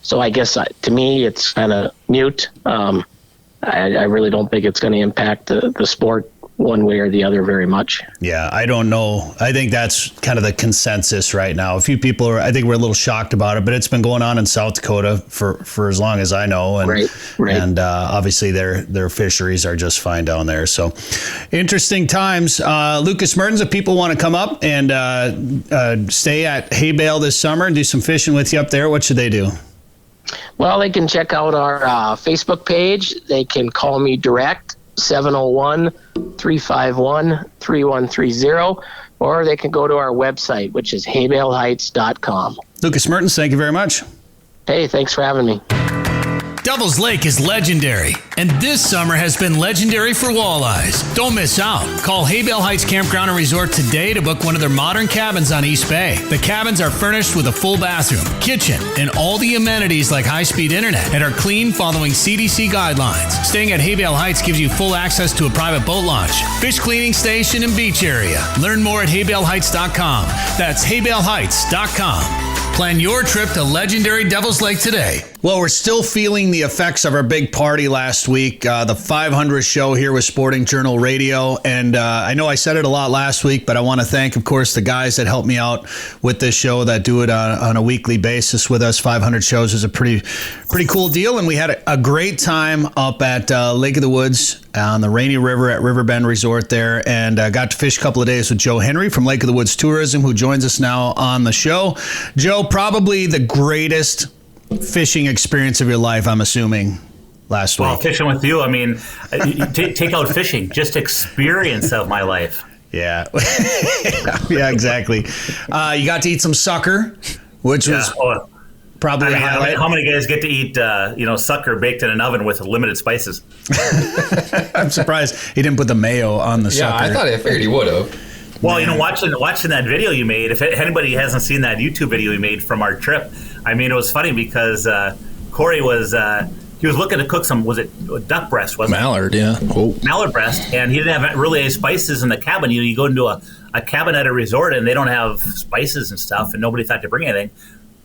S9: So I guess to me, it's kind of mute. I really don't think it's going to impact the sport one way or the other very much.
S3: Yeah, I don't know. I think that's kind of the consensus right now. A few people I think we're a little shocked about it, but it's been going on in South Dakota for as long as I know. And,
S9: right.
S3: And obviously their fisheries are just fine down there. So interesting times. Lucas Mertens, if people want to come up and stay at Hay Bale this summer and do some fishing with you up there, what should they do?
S9: Well, they can check out our Facebook page. They can call me direct, 701-351-3130, or they can go to our website, which is haybaleheights.com.
S3: Lucas Mertens, thank you very much.
S9: Hey, thanks for having me.
S1: Devil's Lake is legendary, and this summer has been legendary for walleyes. Don't miss out. Call Hay Bale Heights Campground and Resort today to book one of their modern cabins on East Bay. The cabins are furnished with a full bathroom, kitchen, and all the amenities like high-speed internet, and are clean following CDC guidelines. Staying at Hay Bale Heights gives you full access to a private boat launch, fish cleaning station, and beach area. Learn more at haybaleheights.com. That's haybaleheights.com. Plan your trip to legendary Devil's Lake today. Well, we're still feeling the effects of our big party last week, the 500th show here with Sporting Journal Radio. And I know I said it a lot last week, but I want to thank, of course, the guys that helped me out with this show that do it on a weekly basis with us. 500 shows is a pretty cool deal. And we had a great time up at Lake of the Woods on the Rainy River at Riverbend Resort there, and got to fish a couple of days with Joe Henry from Lake of the Woods Tourism, who joins us now on the show. Joe, probably the greatest fishing experience of your life, I'm assuming, last week.
S2: Well, fishing with you, I mean, take out fishing, just experience of my life.
S3: Yeah. Yeah, exactly. You got to eat some sucker, which was probably a highlight.
S2: How many guys get to eat sucker baked in an oven with limited spices?
S3: I'm surprised he didn't put the mayo on the sucker.
S5: Yeah, I figured he would have.
S2: Well, watching that video you made, if anybody hasn't seen that YouTube video we made from our trip, I mean, it was funny because Corey was he was looking to cook some, was it duck breast, wasn't
S4: Mallard, it? Mallard, yeah. Oh.
S2: Mallard breast, and he didn't have really any spices in the cabin. You go into a cabin at a resort, and they don't have spices and stuff, and nobody thought to bring anything.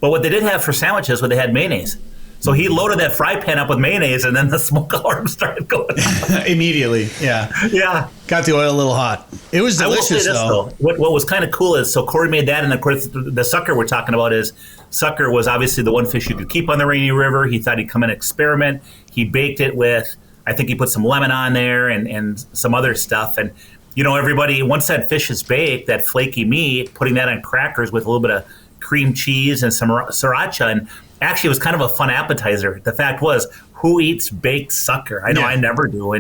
S2: But what they did have for sandwiches was they had mayonnaise. So he loaded that fry pan up with mayonnaise, and then the smoke alarm started going off.
S3: Immediately, yeah.
S2: Yeah.
S3: Got the oil a little hot. It was delicious, though.
S2: What was kind of cool is, so Corey made that, and of course the sucker we're talking about is, sucker was obviously the one fish you could keep on the Rainy River. He thought he'd come and experiment. He baked it with, I think he put some lemon on there and some other stuff. And, everybody, once that fish is baked, that flaky meat, putting that on crackers with a little bit of cream cheese and some sriracha, and actually it was kind of a fun appetizer. The fact was, who eats baked sucker? I know I never do.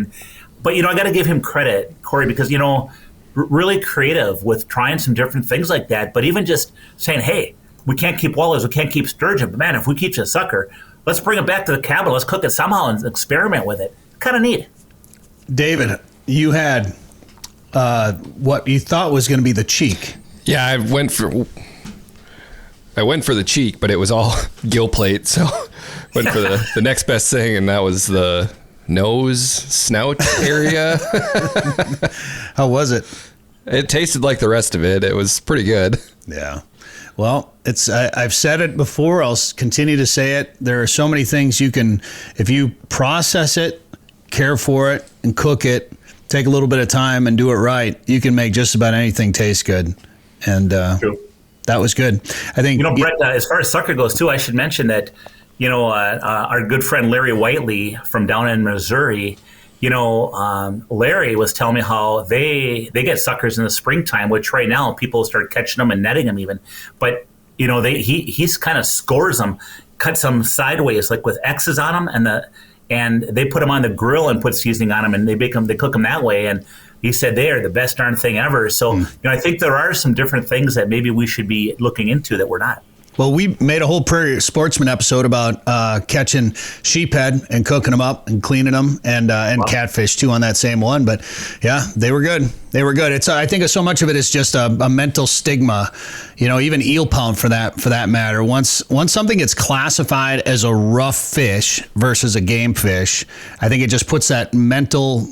S2: But I got to give him credit, Corey, because, really creative with trying some different things like that. But even just saying, hey, we can't keep walleyes, we can't keep sturgeon, but man, if we keep a sucker, let's bring it back to the cabin, let's cook it somehow and experiment with it. Kind of neat.
S3: David, you had what you thought was going to be the cheek.
S5: Yeah, I went for the cheek, but it was all gill plate, so went for the next best thing, and that was the nose, snout area.
S3: How was it?
S5: It tasted like the rest of it. It was pretty good.
S3: Yeah. Well, I've said it before. I'll continue to say it. There are so many things you can, if you process it, care for it, and cook it, take a little bit of time and do it right, you can make just about anything taste good. And
S2: True.
S3: That was good. I think,
S2: Brett, as far as sucker goes too, I should mention that, our good friend Larry Whiteley from down in Missouri, Larry was telling me how they get suckers in the springtime, which right now people start catching them and netting them even. But, he's kind of scores them, cuts them sideways, like with X's on them, and they put them on the grill and put seasoning on them, and they cook them that way. And he said they are the best darn thing ever. So, I think there are some different things that maybe we should be looking into that we're not.
S3: Well, we made a whole Prairie Sportsman episode about catching sheephead and cooking them up and cleaning them, and catfish too on that same one. But yeah, they were good. They were good. It's I think so much of it is just a mental stigma, even eel pound for that matter. Once something gets classified as a rough fish versus a game fish, I think it just puts that mental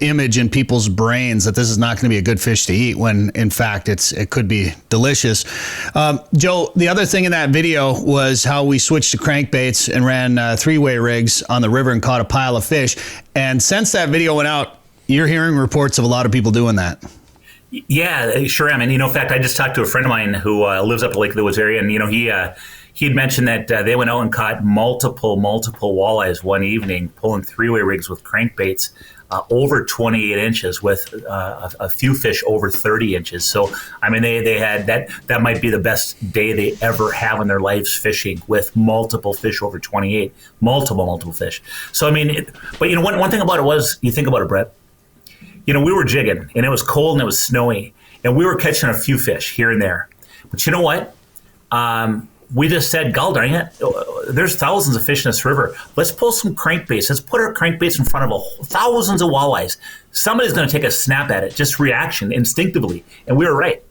S3: image in people's brains that this is not going to be a good fish to eat, when in fact it could be delicious. Joe, the other thing in that video was how we switched to crankbaits and ran three-way rigs on the river and caught a pile of fish. And since that video went out, you're hearing reports of a lot of people doing that.
S2: Yeah, sure am. And in fact, I just talked to a friend of mine who lives up at Lake of the Woods area, and he'd mentioned that they went out and caught multiple walleyes one evening, pulling three-way rigs with crankbaits over 28 inches with a few fish over 30 inches. So, I mean, they had that might be the best day they ever have in their lives fishing, with multiple fish over 28, multiple fish. So, I mean, but one thing about it was, you think about it, Brett, we were jigging and it was cold and it was snowy and we were catching a few fish here and there. But you know what? We just said, "God darn it, there's thousands of fish in this river. Let's pull some crankbaits. Let's put our crankbaits in front of thousands of walleyes. Somebody's going to take a snap at it, just reaction, instinctively." And we were right.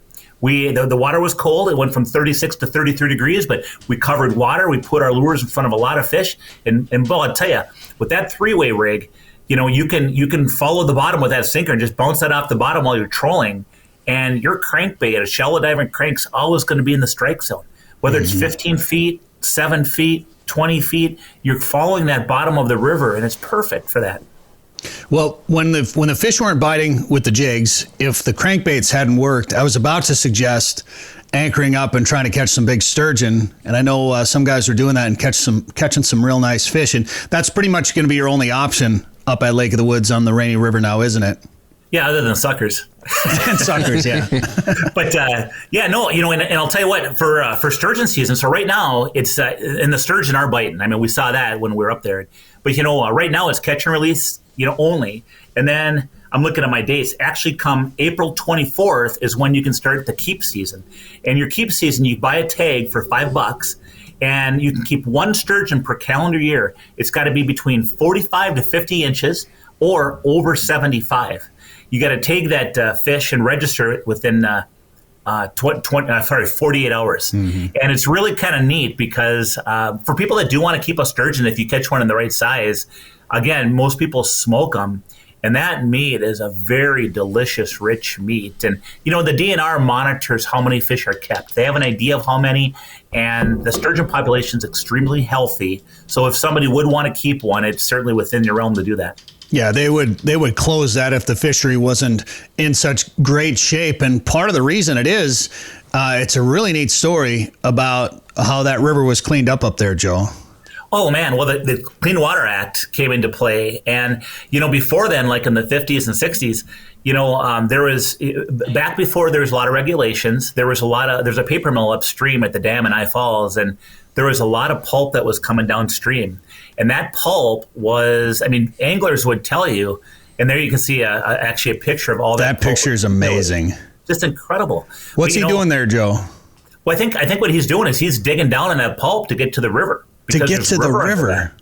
S2: The water was cold. It went from 36 to 33 degrees, but we covered water. We put our lures in front of a lot of fish. And Bo, I'll tell you, with that three-way rig, you can follow the bottom with that sinker and just bounce that off the bottom while you're trolling. And your crankbait, a shallow diving crank's always going to be in the strike zone. Whether it's 15 feet, 7 feet, 20 feet, you're following that bottom of the river, and it's perfect for that.
S3: Well, when the fish weren't biting with the jigs, if the crankbaits hadn't worked, I was about to suggest anchoring up and trying to catch some big sturgeon. And I know some guys are doing that and catching some real nice fish. And that's pretty much going to be your only option up at Lake of the Woods on the Rainy River now, isn't it?
S2: Yeah, other than suckers.
S3: And suckers, yeah.
S2: But and I'll tell you what, for sturgeon season, so right now it's and the sturgeon are biting. I mean, we saw that when we were up there. But right now it's catch and release, only. And then I'm looking at my dates. Actually, come April 24th is when you can start the keep season. And your keep season, you buy a tag for $5, and you can keep one sturgeon per calendar year. It's got to be between 45 to 50 inches or over 75. You got to take that fish and register it within 48 hours. Mm-hmm. And it's really kind of neat because for people that do want to keep a sturgeon, if you catch one in the right size, again, most people smoke them. And that meat is a very delicious, rich meat. And, the DNR monitors how many fish are kept. They have an idea of how many, and the sturgeon population is extremely healthy. So if somebody would want to keep one, it's certainly within your realm to do that.
S3: Yeah, they would close that if the fishery wasn't in such great shape. And part of the reason it's a really neat story about how that river was cleaned up there, Joe.
S2: Oh, man. Well, the Clean Water Act came into play. And, before then, like in the 50s and 60s, there was, back before there was a lot of regulations, there's a paper mill upstream at the dam in I Falls, and there was a lot of pulp that was coming downstream. And that pulp was, anglers would tell you, and there you can see actually a picture of all that.
S3: That picture is amazing.
S2: Just incredible.
S3: What's he doing there, Joe?
S2: Well, I think what he's doing is he's digging down in that pulp to get to the river.
S3: To get to the river.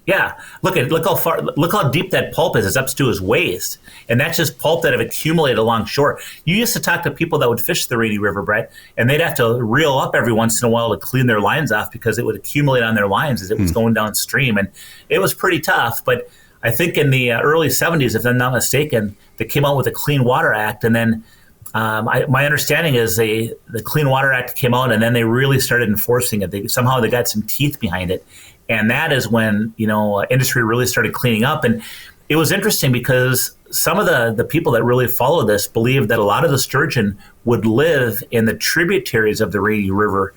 S2: Yeah, look how deep that pulp is. It's up to his waist, and that's just pulp that have accumulated along shore. You used to talk to people that would fish the Rainy River, Brett, and they'd have to reel up every once in a while to clean their lines off because it would accumulate on their lines as it was going downstream, and it was pretty tough. But I think in the early 70s, if I'm not mistaken, they came out with the Clean Water Act, and then my understanding is the Clean Water Act came out, and then they really started enforcing it. They got some teeth behind it. And that is when, industry really started cleaning up. And it was interesting because some of the people that really follow this believe that a lot of the sturgeon would live in the tributaries of the Rainy River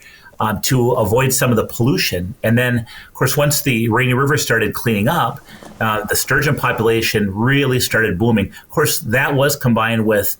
S2: to avoid some of the pollution. And then, of course, once the Rainy River started cleaning up, the sturgeon population really started booming. Of course, that was combined with,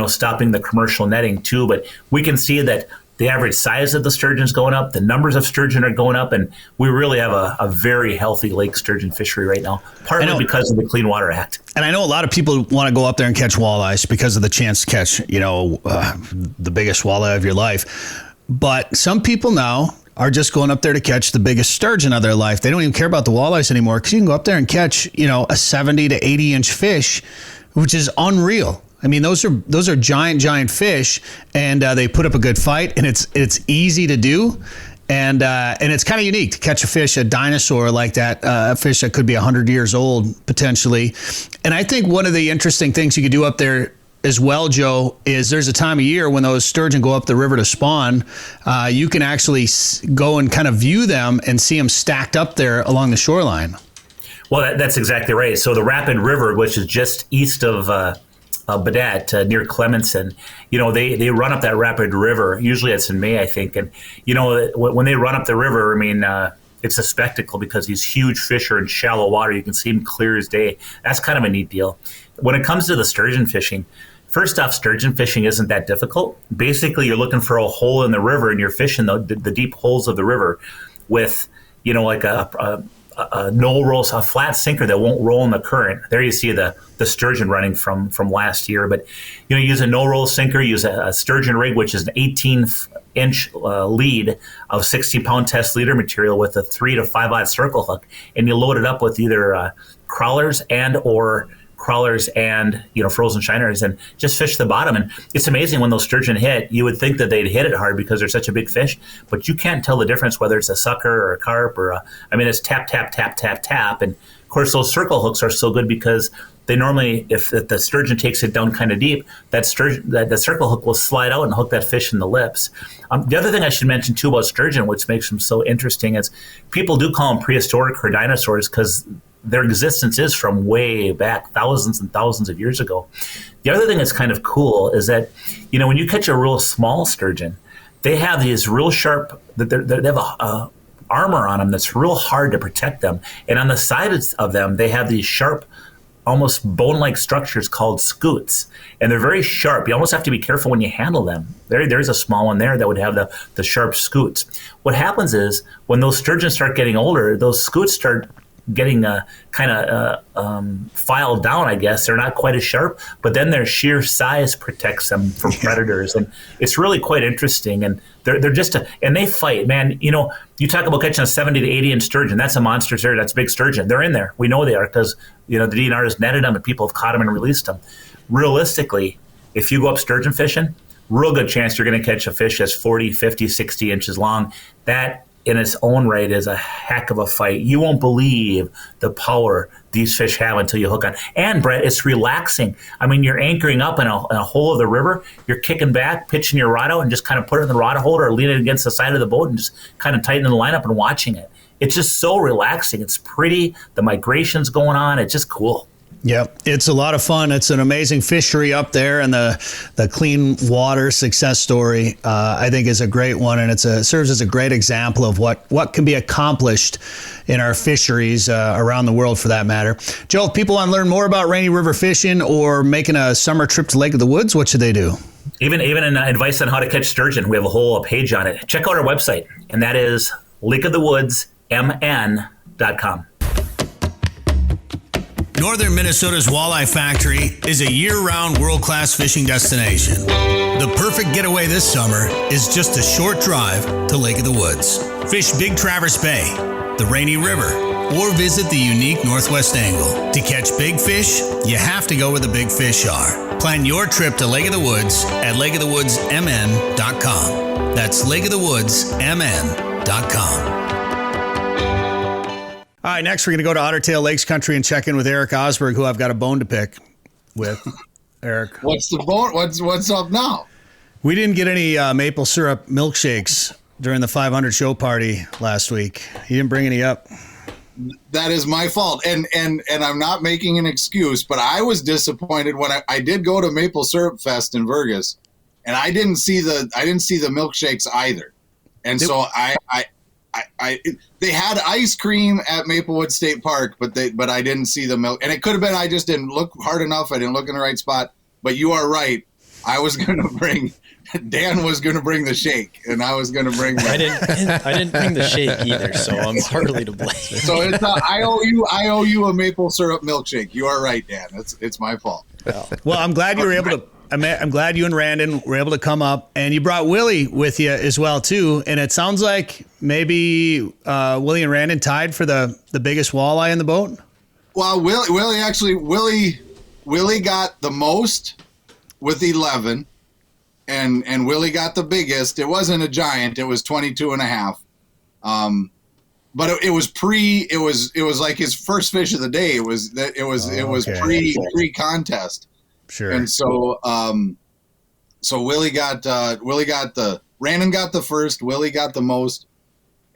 S2: stopping the commercial netting too. But we can see that the average size of the sturgeon is going up. The numbers of sturgeon are going up, and we really have a very healthy lake sturgeon fishery right now, partly because of the Clean Water Act.
S3: And I know a lot of people want to go up there and catch walleyes because of the chance to catch, the biggest walleye of your life. But some people now are just going up there to catch the biggest sturgeon of their life. They don't even care about the walleyes anymore because you can go up there and catch, a 70 to 80 inch fish, which is unreal. I mean, those are giant fish, and they put up a good fight, and it's easy to do. And it's kind of unique to catch a dinosaur like that, a fish that could be 100 years old potentially. And I think one of the interesting things you could do up there as well, Joe, is there's a time of year when those sturgeon go up the river to spawn. You can actually go and kind of view them and see them stacked up there along the shoreline.
S2: Well, that's exactly right. So the Rapid River, which is just east of Baudette, near Clemenson, they run up that Rapid River. Usually it's in May, I think. And, when they run up the river, I mean, it's a spectacle because these huge fish are in shallow water. You can see them clear as day. That's kind of a neat deal. When it comes to the sturgeon fishing, first off, sturgeon fishing isn't that difficult. Basically, you're looking for a hole in the river and you're fishing the deep holes of the river with, like a no rolls, a flat sinker that won't roll in the current. There you see the sturgeon running from last year. But use a no roll sinker, use a sturgeon rig, which is an 18-inch lead of 60-pound test leader material with a 3 to 5/0 circle hook, and you load it up with either crawlers and frozen shiners, and just fish the bottom. And it's amazing when those sturgeon hit. You would think that they'd hit it hard because they're such a big fish, but you can't tell the difference whether it's a sucker or a carp it's tap, tap, tap, tap, tap. And of course, those circle hooks are so good because they normally, if the sturgeon takes it down kind of deep, that circle hook will slide out and hook that fish in the lips. The other thing I should mention too about sturgeon, which makes them so interesting, is people do call them prehistoric or dinosaurs because their existence is from way back, thousands and thousands of years ago. The other thing that's kind of cool is that, when you catch a real small sturgeon, they have these real sharp, they have a armor on them that's real hard to protect them. And on the sides of them, they have these sharp, almost bone-like structures called scutes. And they're very sharp. You almost have to be careful when you handle them. There's a small one there that would have the sharp scutes. What happens is when those sturgeons start getting older, those scutes start getting filed down, I guess. They're not quite as sharp, but then their sheer size protects them from predators. And it's really quite interesting. And they're just and they fight, man. You talk about catching a 70 to 80 inch sturgeon. That's a monster sturgeon. That's a big sturgeon. They're in there. We know they are because, the DNR has netted them and people have caught them and released them. Realistically, if you go up sturgeon fishing, real good chance you're going to catch a fish that's 40, 50, 60 inches long. That in its own right is a heck of a fight. You won't believe the power these fish have until you hook on. And Brett, it's relaxing. I mean, you're anchoring up in a hole of the river, you're kicking back, pitching your rod out and just kind of put it in the rod holder or lean it against the side of the boat and just kind of tighten the line up and watching it. It's just so relaxing. It's pretty. The migration's going on. It's just cool.
S3: Yep, it's a lot of fun. It's an amazing fishery up there, and the clean water success story, I think, is a great one, and it serves as a great example of what can be accomplished in our fisheries around the world, for that matter. Joe, if people want to learn more about Rainy River fishing or making a summer trip to Lake of the Woods, what should they do?
S2: Even advice on how to catch sturgeon, we have a whole page on it. Check out our website, and that is lakeofthewoodsmn.com.
S1: Northern Minnesota's Walleye Factory is a year-round world-class fishing destination. The perfect getaway this summer is just a short drive to Lake of the Woods. Fish Big Traverse Bay, the Rainy River, or visit the unique Northwest Angle. To catch big fish, you have to go where the big fish are. Plan your trip to Lake of the Woods at lakeofthewoodsmn.com. That's lakeofthewoodsmn.com. All right, next we're going to go to Otter Tail Lakes Country and check in with Erik Osberg, who I've got a bone to pick with. Erik.
S10: What's the bone? What's up now?
S3: We didn't get any maple syrup milkshakes during the 500 show party last week. You didn't bring any up.
S10: That is my fault, and I'm not making an excuse, but I was disappointed when I did go to Maple Syrup Fest in Vegas, and I didn't see the milkshakes either, and so they had ice cream at Maplewood State Park, but I didn't see the milk, and it could have been I just didn't look hard enough. I didn't look in the right spot. But you are right. Dan was going to bring the shake, and I was going to bring.
S4: I didn't bring the shake either, so I'm hardly to blame.
S10: So it's I owe you a maple syrup milkshake. You are right, Dan. It's my fault.
S3: Well, I'm glad you were able to I'm glad you and Randon were able to come up, and you brought Willie with you as well too. And it sounds like maybe Willie and Randon tied for the biggest walleye in the boat.
S10: Well, Willie got the most with 11, and Willie got the biggest. It wasn't a giant; it was 22 and a half. But it was like his first fish of the day. It was pre-contest.
S3: Sure.
S10: And so Willie got Randon got the first, Willie got the most,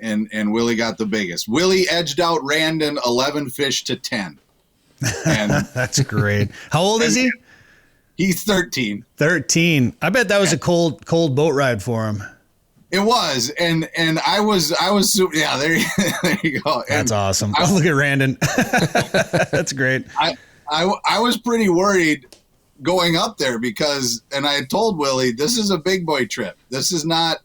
S10: and Willie got the biggest. Willie edged out Randon 11 fish to 10. And
S3: that's great. How old is he?
S10: He's 13.
S3: 13. I bet that was a cold boat ride for him.
S10: It was, and I was super. Yeah, there you go.
S3: That's awesome. Look at Randon. That's great.
S10: I was pretty worried going up there because, and I had told Willie, this is a big boy trip. This is not,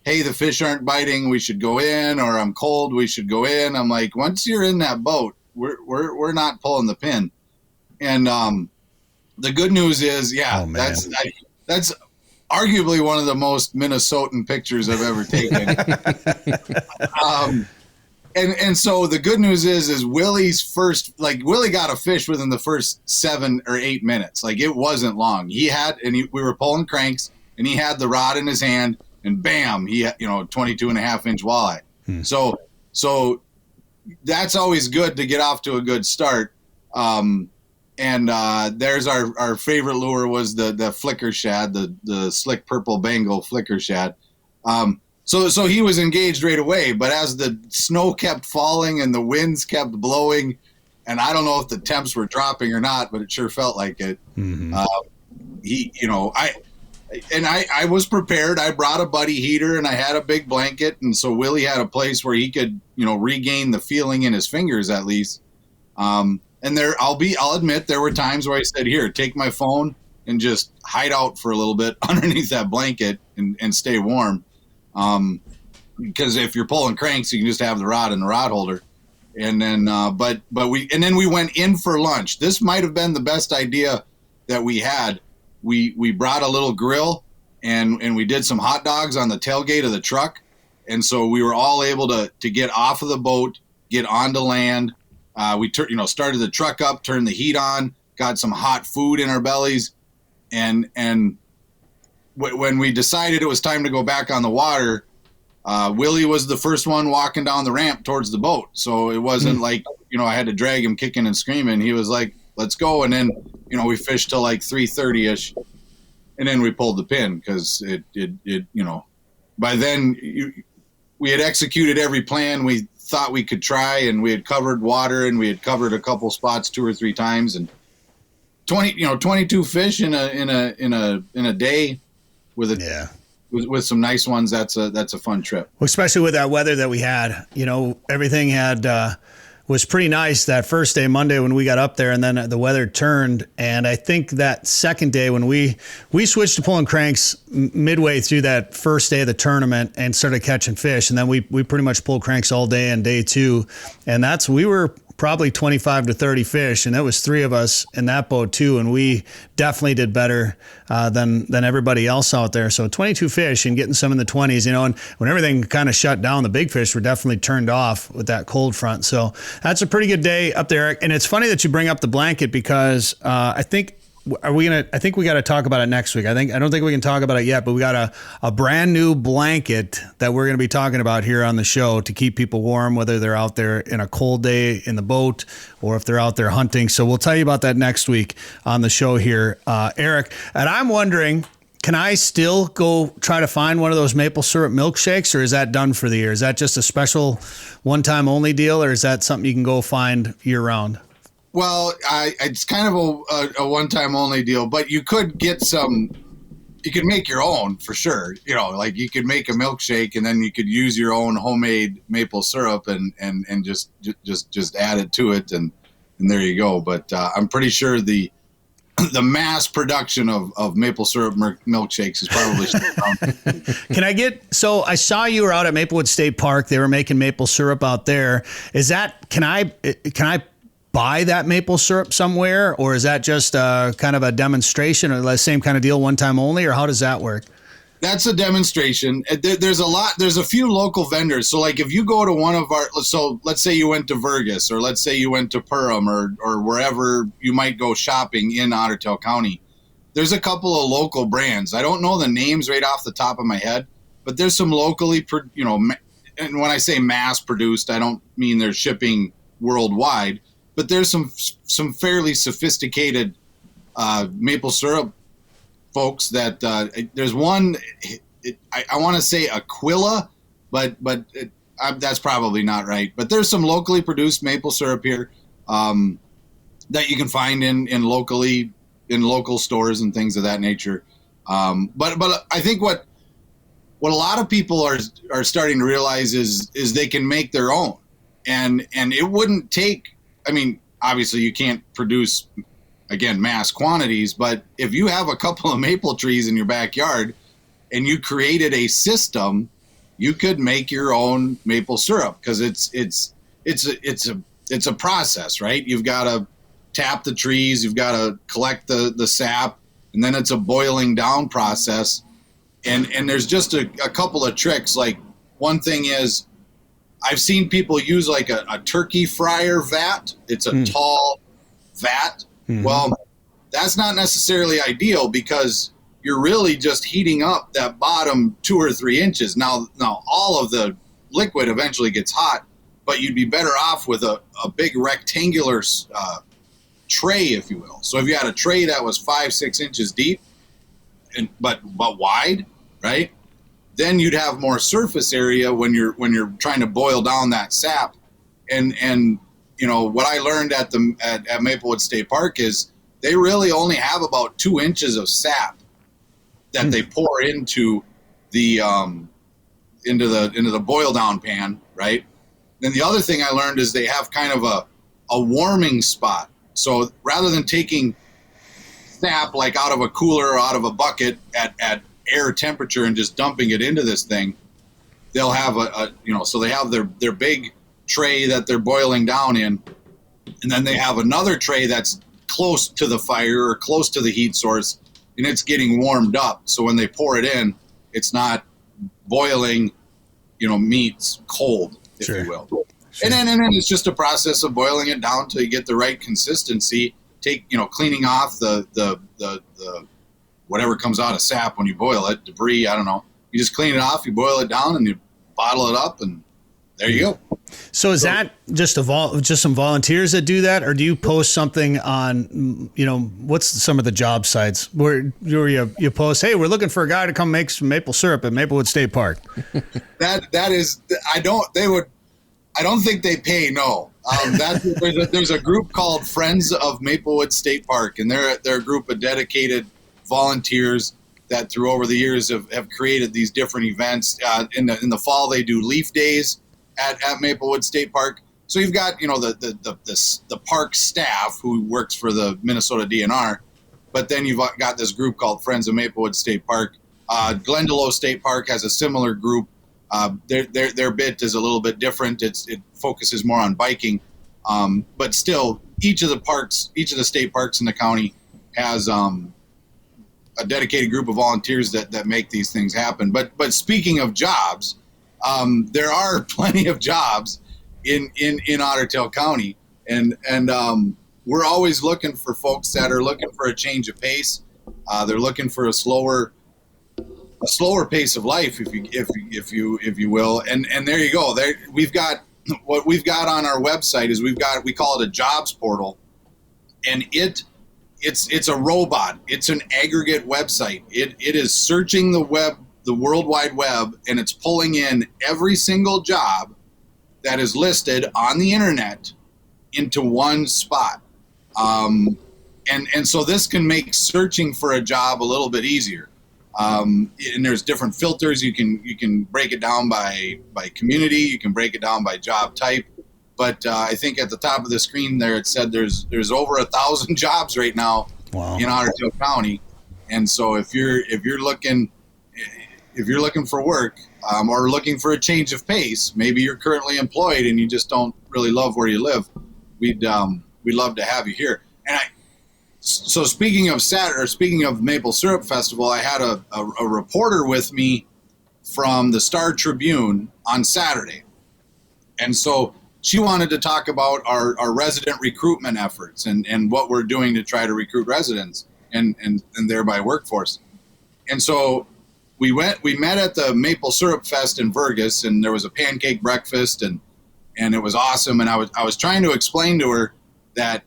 S10: hey, the fish aren't biting, we should go in, or I'm cold, we should go in. I'm like, once you're in that boat, we're not pulling the pin. And the good news is, that's arguably one of the most Minnesotan pictures I've ever taken. And so the good news is Willie's first, like Willie got a fish within the first 7 or 8 minutes. Like it wasn't long. We were pulling cranks and he had the rod in his hand and bam, he had, 22 and a half inch walleye. So that's always good to get off to a good start. And there's our favorite lure was the flicker shad, the slick purple Bengal flicker shad. So he was engaged right away, but as the snow kept falling and the winds kept blowing, and I don't know if the temps were dropping or not, but it sure felt like it. Mm-hmm. I was prepared. I brought a buddy heater and I had a big blanket, and so Willie had a place where he could, regain the feeling in his fingers at least. And I'll admit there were times where I said, here, take my phone and just hide out for a little bit underneath that blanket and stay warm. Because if you're pulling cranks, you can just have the rod in the rod holder. And then, but we went in for lunch. This might've been the best idea that we had. We brought a little grill and we did some hot dogs on the tailgate of the truck. And so we were all able to get off of the boat, get onto land. We started the truck up, turned the heat on, got some hot food in our bellies, and when we decided it was time to go back on the water, Willie was the first one walking down the ramp towards the boat. So it wasn't like I had to drag him kicking and screaming. He was like, "Let's go!" And then we fished till like 3:30ish, and then we pulled the pin because it by then we had executed every plan we thought we could try, and we had covered water and we had covered a couple spots 2 or 3 times, and 22 fish in a day with some nice ones. That's a fun trip.
S3: Well, especially with that weather that we had, everything was pretty nice that first day, Monday, when we got up there, and then the weather turned. And I think that second day when we switched to pulling cranks midway through that first day of the tournament and started catching fish. And then we pretty much pulled cranks all day on day 2. And we were probably 25 to 30 fish, and it was 3 of us in that boat too, and we definitely did better than everybody else out there. So 22 fish and getting some in the 20s, and when everything kind of shut down, the big fish were definitely turned off with that cold front. So that's a pretty good day up there. And it's funny that you bring up the blanket because I think we got to talk about it next week. I don't think we can talk about it yet, but we got a brand new blanket that we're going to be talking about here on the show to keep people warm, whether they're out there in a cold day in the boat or if they're out there hunting. So we'll tell you about that next week on the show here, Eric. And I'm wondering, can I still go try to find one of those maple syrup milkshakes, or is that done for the year? Is that just a special one-time only deal, or is that something you can go find year-round?
S10: Well, it's kind of a one-time only deal, but you could get some. You could make your own for sure. Like you could make a milkshake, and then you could use your own homemade maple syrup and just add it to it, and there you go. But I'm pretty sure the mass production of maple syrup milkshakes is probably still down. So I saw you were out at Maplewood State Park. They were making maple syrup out there. Can I
S3: buy that maple syrup somewhere, or is that just kind of a demonstration or the same kind of deal, one time only, or how does that work?
S10: That's a demonstration. There's a few local vendors. So like if you go to one of our, so let's say you went to Vergas, or let's say you went to Perham, or wherever you might go shopping in Otter Tail County, there's a couple of local brands. I don't know the names right off the top of my head, but there's some locally, and when I say mass produced, I don't mean they're shipping worldwide, but there's some fairly sophisticated maple syrup folks that there's one, I want to say Aquila, but that's probably not right. But there's some locally produced maple syrup here that you can find in local stores and things of that nature. But I think what a lot of people are starting to realize is they can make their own, and it wouldn't take. I mean, obviously you can't produce, again, mass quantities, but if you have a couple of maple trees in your backyard and you created a system, you could make your own maple syrup, because it's a process, right? You've got to tap the trees, you've got to collect the sap, and then it's a boiling down process. And there's just a couple of tricks. Like, one thing is, I've seen people use like a turkey fryer vat. It's a tall vat. Mm-hmm. Well, that's not necessarily ideal, because you're really just heating up that bottom 2 or 3 inches. Now all of the liquid eventually gets hot, but you'd be better off with a big rectangular tray, if you will. So if you had a tray that was 5-6 inches deep, but wide, right? Then you'd have more surface area when you're trying to boil down that sap. And what I learned at Maplewood State Park is they really only have about 2 inches of sap that they pour into the boil down pan, right? Then the other thing I learned is they have kind of a warming spot. So rather than taking sap like out of a cooler or out of a bucket at air temperature and just dumping it into this thing, they'll have so they have their big tray that they're boiling down in, and then they have another tray that's close to the fire or close to the heat source, and it's getting warmed up. So when they pour it in, it's not boiling, meats cold, if you will. Sure. And then it's just a process of boiling it down till you get the right consistency. Cleaning off the whatever comes out of sap when you boil it, debris, I don't know. You just clean it off, you boil it down, and you bottle it up, and there you go.
S3: So is that just some volunteers that do that, or do you post something on, what's some of the job sites where you post, hey, we're looking for a guy to come make some maple syrup at Maplewood State Park?
S10: That is, I don't think they pay. No. There's a group called Friends of Maplewood State Park, and they're a group of dedicated volunteers that through over the years have created these different events. In the fall, they do leaf days at Maplewood State Park. So you've got, the park staff who works for the Minnesota DNR, but then you've got this group called Friends of Maplewood State Park. Glendalough State Park has a similar group. Their bit is a little bit different. It focuses more on biking, but still, each of the state parks in the county has a dedicated group of volunteers that make these things happen. But speaking of jobs, there are plenty of jobs in Otter Tail County, and we're always looking for folks that are looking for a change of pace. They're looking for a slower pace of life, if you will. And there you go. We've got what we've got on our website is we call it a jobs portal, and it's a robot. It's an aggregate website. It is searching the World Wide Web, and it's pulling in every single job that is listed on the internet into one spot. And so this can make searching for a job a little bit easier. And there's different filters. You can break it down by community. You can break it down by job type. But I think at the top of the screen there, it said there's over 1,000 jobs right now. Wow. In Otter Tail County. And so if you're looking for work or looking for a change of pace, maybe you're currently employed and you just don't really love where you live, we'd we'd love to have you here. And so speaking of Maple Syrup Festival, I had a reporter with me from the Star Tribune on Saturday. And so she wanted to talk about our resident recruitment efforts and what we're doing to try to recruit residents and thereby workforce. And so we met at the Maple Syrup Fest in Vergas, and there was a pancake breakfast, and it was awesome. And I was trying to explain to her that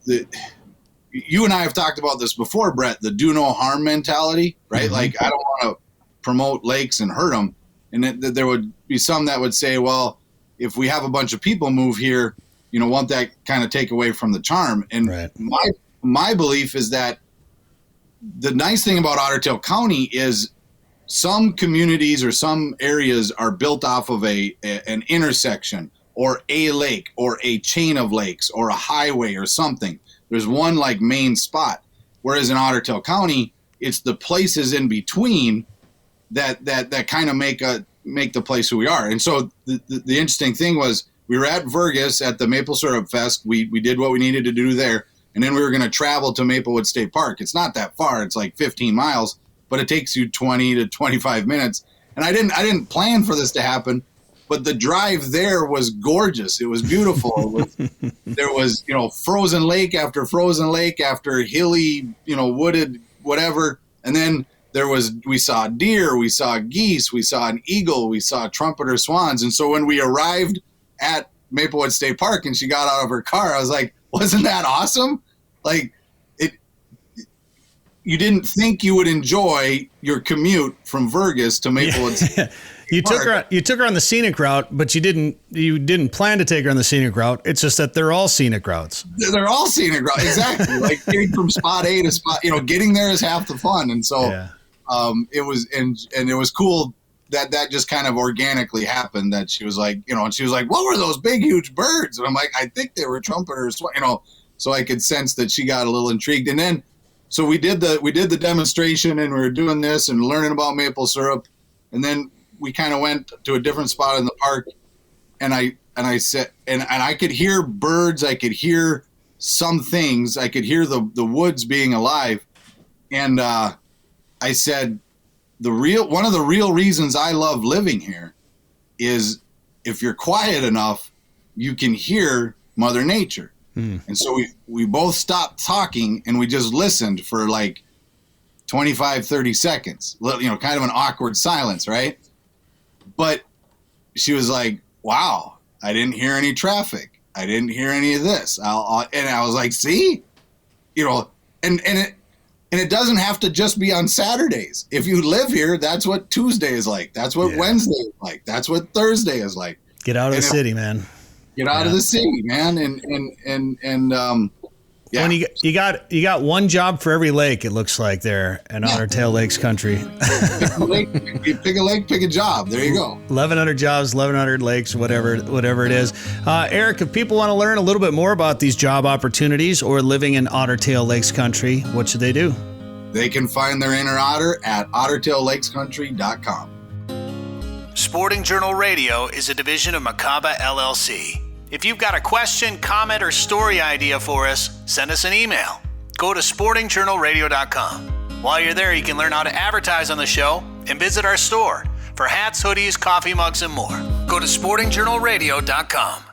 S10: you and I have talked about this before, Brett, the do no harm mentality, right? Mm-hmm. Like, I don't want to promote lakes and hurt them. And there would be some that would say, well, if we have a bunch of people move here, won't that kind of take away from the charm? And right. my belief is that the nice thing about Otter Tail County is some communities or some areas are built off of an intersection or a lake or a chain of lakes or a highway or something. There's one like main spot. Whereas in Otter Tail County, it's the places in between that kind of make the place who we are. And so the interesting thing was we were at Vergas at the Maple Syrup Fest. We did what we needed to do there. And then we were going to travel to Maplewood State Park. It's not that far. It's like 15 miles, but it takes you 20 to 25 minutes. And I didn't plan for this to happen, but the drive there was gorgeous. It was beautiful. There was, frozen lake after hilly, wooded, whatever. And then we saw deer, we saw geese, we saw an eagle, we saw trumpeter swans. And so when we arrived at Maplewood State Park and she got out of her car, I was like, wasn't that awesome? Like, you didn't think you would enjoy your commute from Vergas to Maplewood State Park.
S3: You took her on the scenic route, but you didn't plan to take her on the scenic route. It's just that they're all scenic routes.
S10: They're all scenic routes, exactly. Like getting from spot A to spot, getting there is half the fun. And so it was, and it was cool that just kind of organically happened, that she was like, and she was like, what were those big, huge birds? And I'm like, I think they were trumpeters, so I could sense that she got a little intrigued. And then, so we did the demonstration, and we were doing this and learning about maple syrup. And then we kind of went to a different spot in the park, and I said, and I could hear birds. I could hear some things. I could hear the woods being alive. And I said, one of the real reasons I love living here is if you're quiet enough, you can hear Mother Nature. And so we both stopped talking and we just listened for like 25, 30 seconds, kind of an awkward silence, right? But she was like, wow, I didn't hear any traffic. I didn't hear any of this. And I was like, see, and it doesn't have to just be on Saturdays. If you live here, that's what Tuesday is like. That's what Wednesday is like. That's what Thursday is like.
S3: Get out of the city, man.
S10: Get out of the city, man. And
S3: when you got one job for every lake, it looks like there in Otter Tail Lakes Country.
S10: Pick a lake, pick a job. There you go.
S3: 1,100 jobs, 1,100 lakes, whatever it is. Erik, if people want to learn a little bit more about these job opportunities or living in Otter Tail Lakes Country, what should they do?
S10: They can find their inner otter at ottertaillakescountry.com.
S1: Sporting Journal Radio is a division of Macaba LLC. If you've got a question, comment, or story idea for us, send us an email. Go to sportingjournalradio.com. While you're there, you can learn how to advertise on the show and visit our store for hats, hoodies, coffee mugs, and more. Go to sportingjournalradio.com.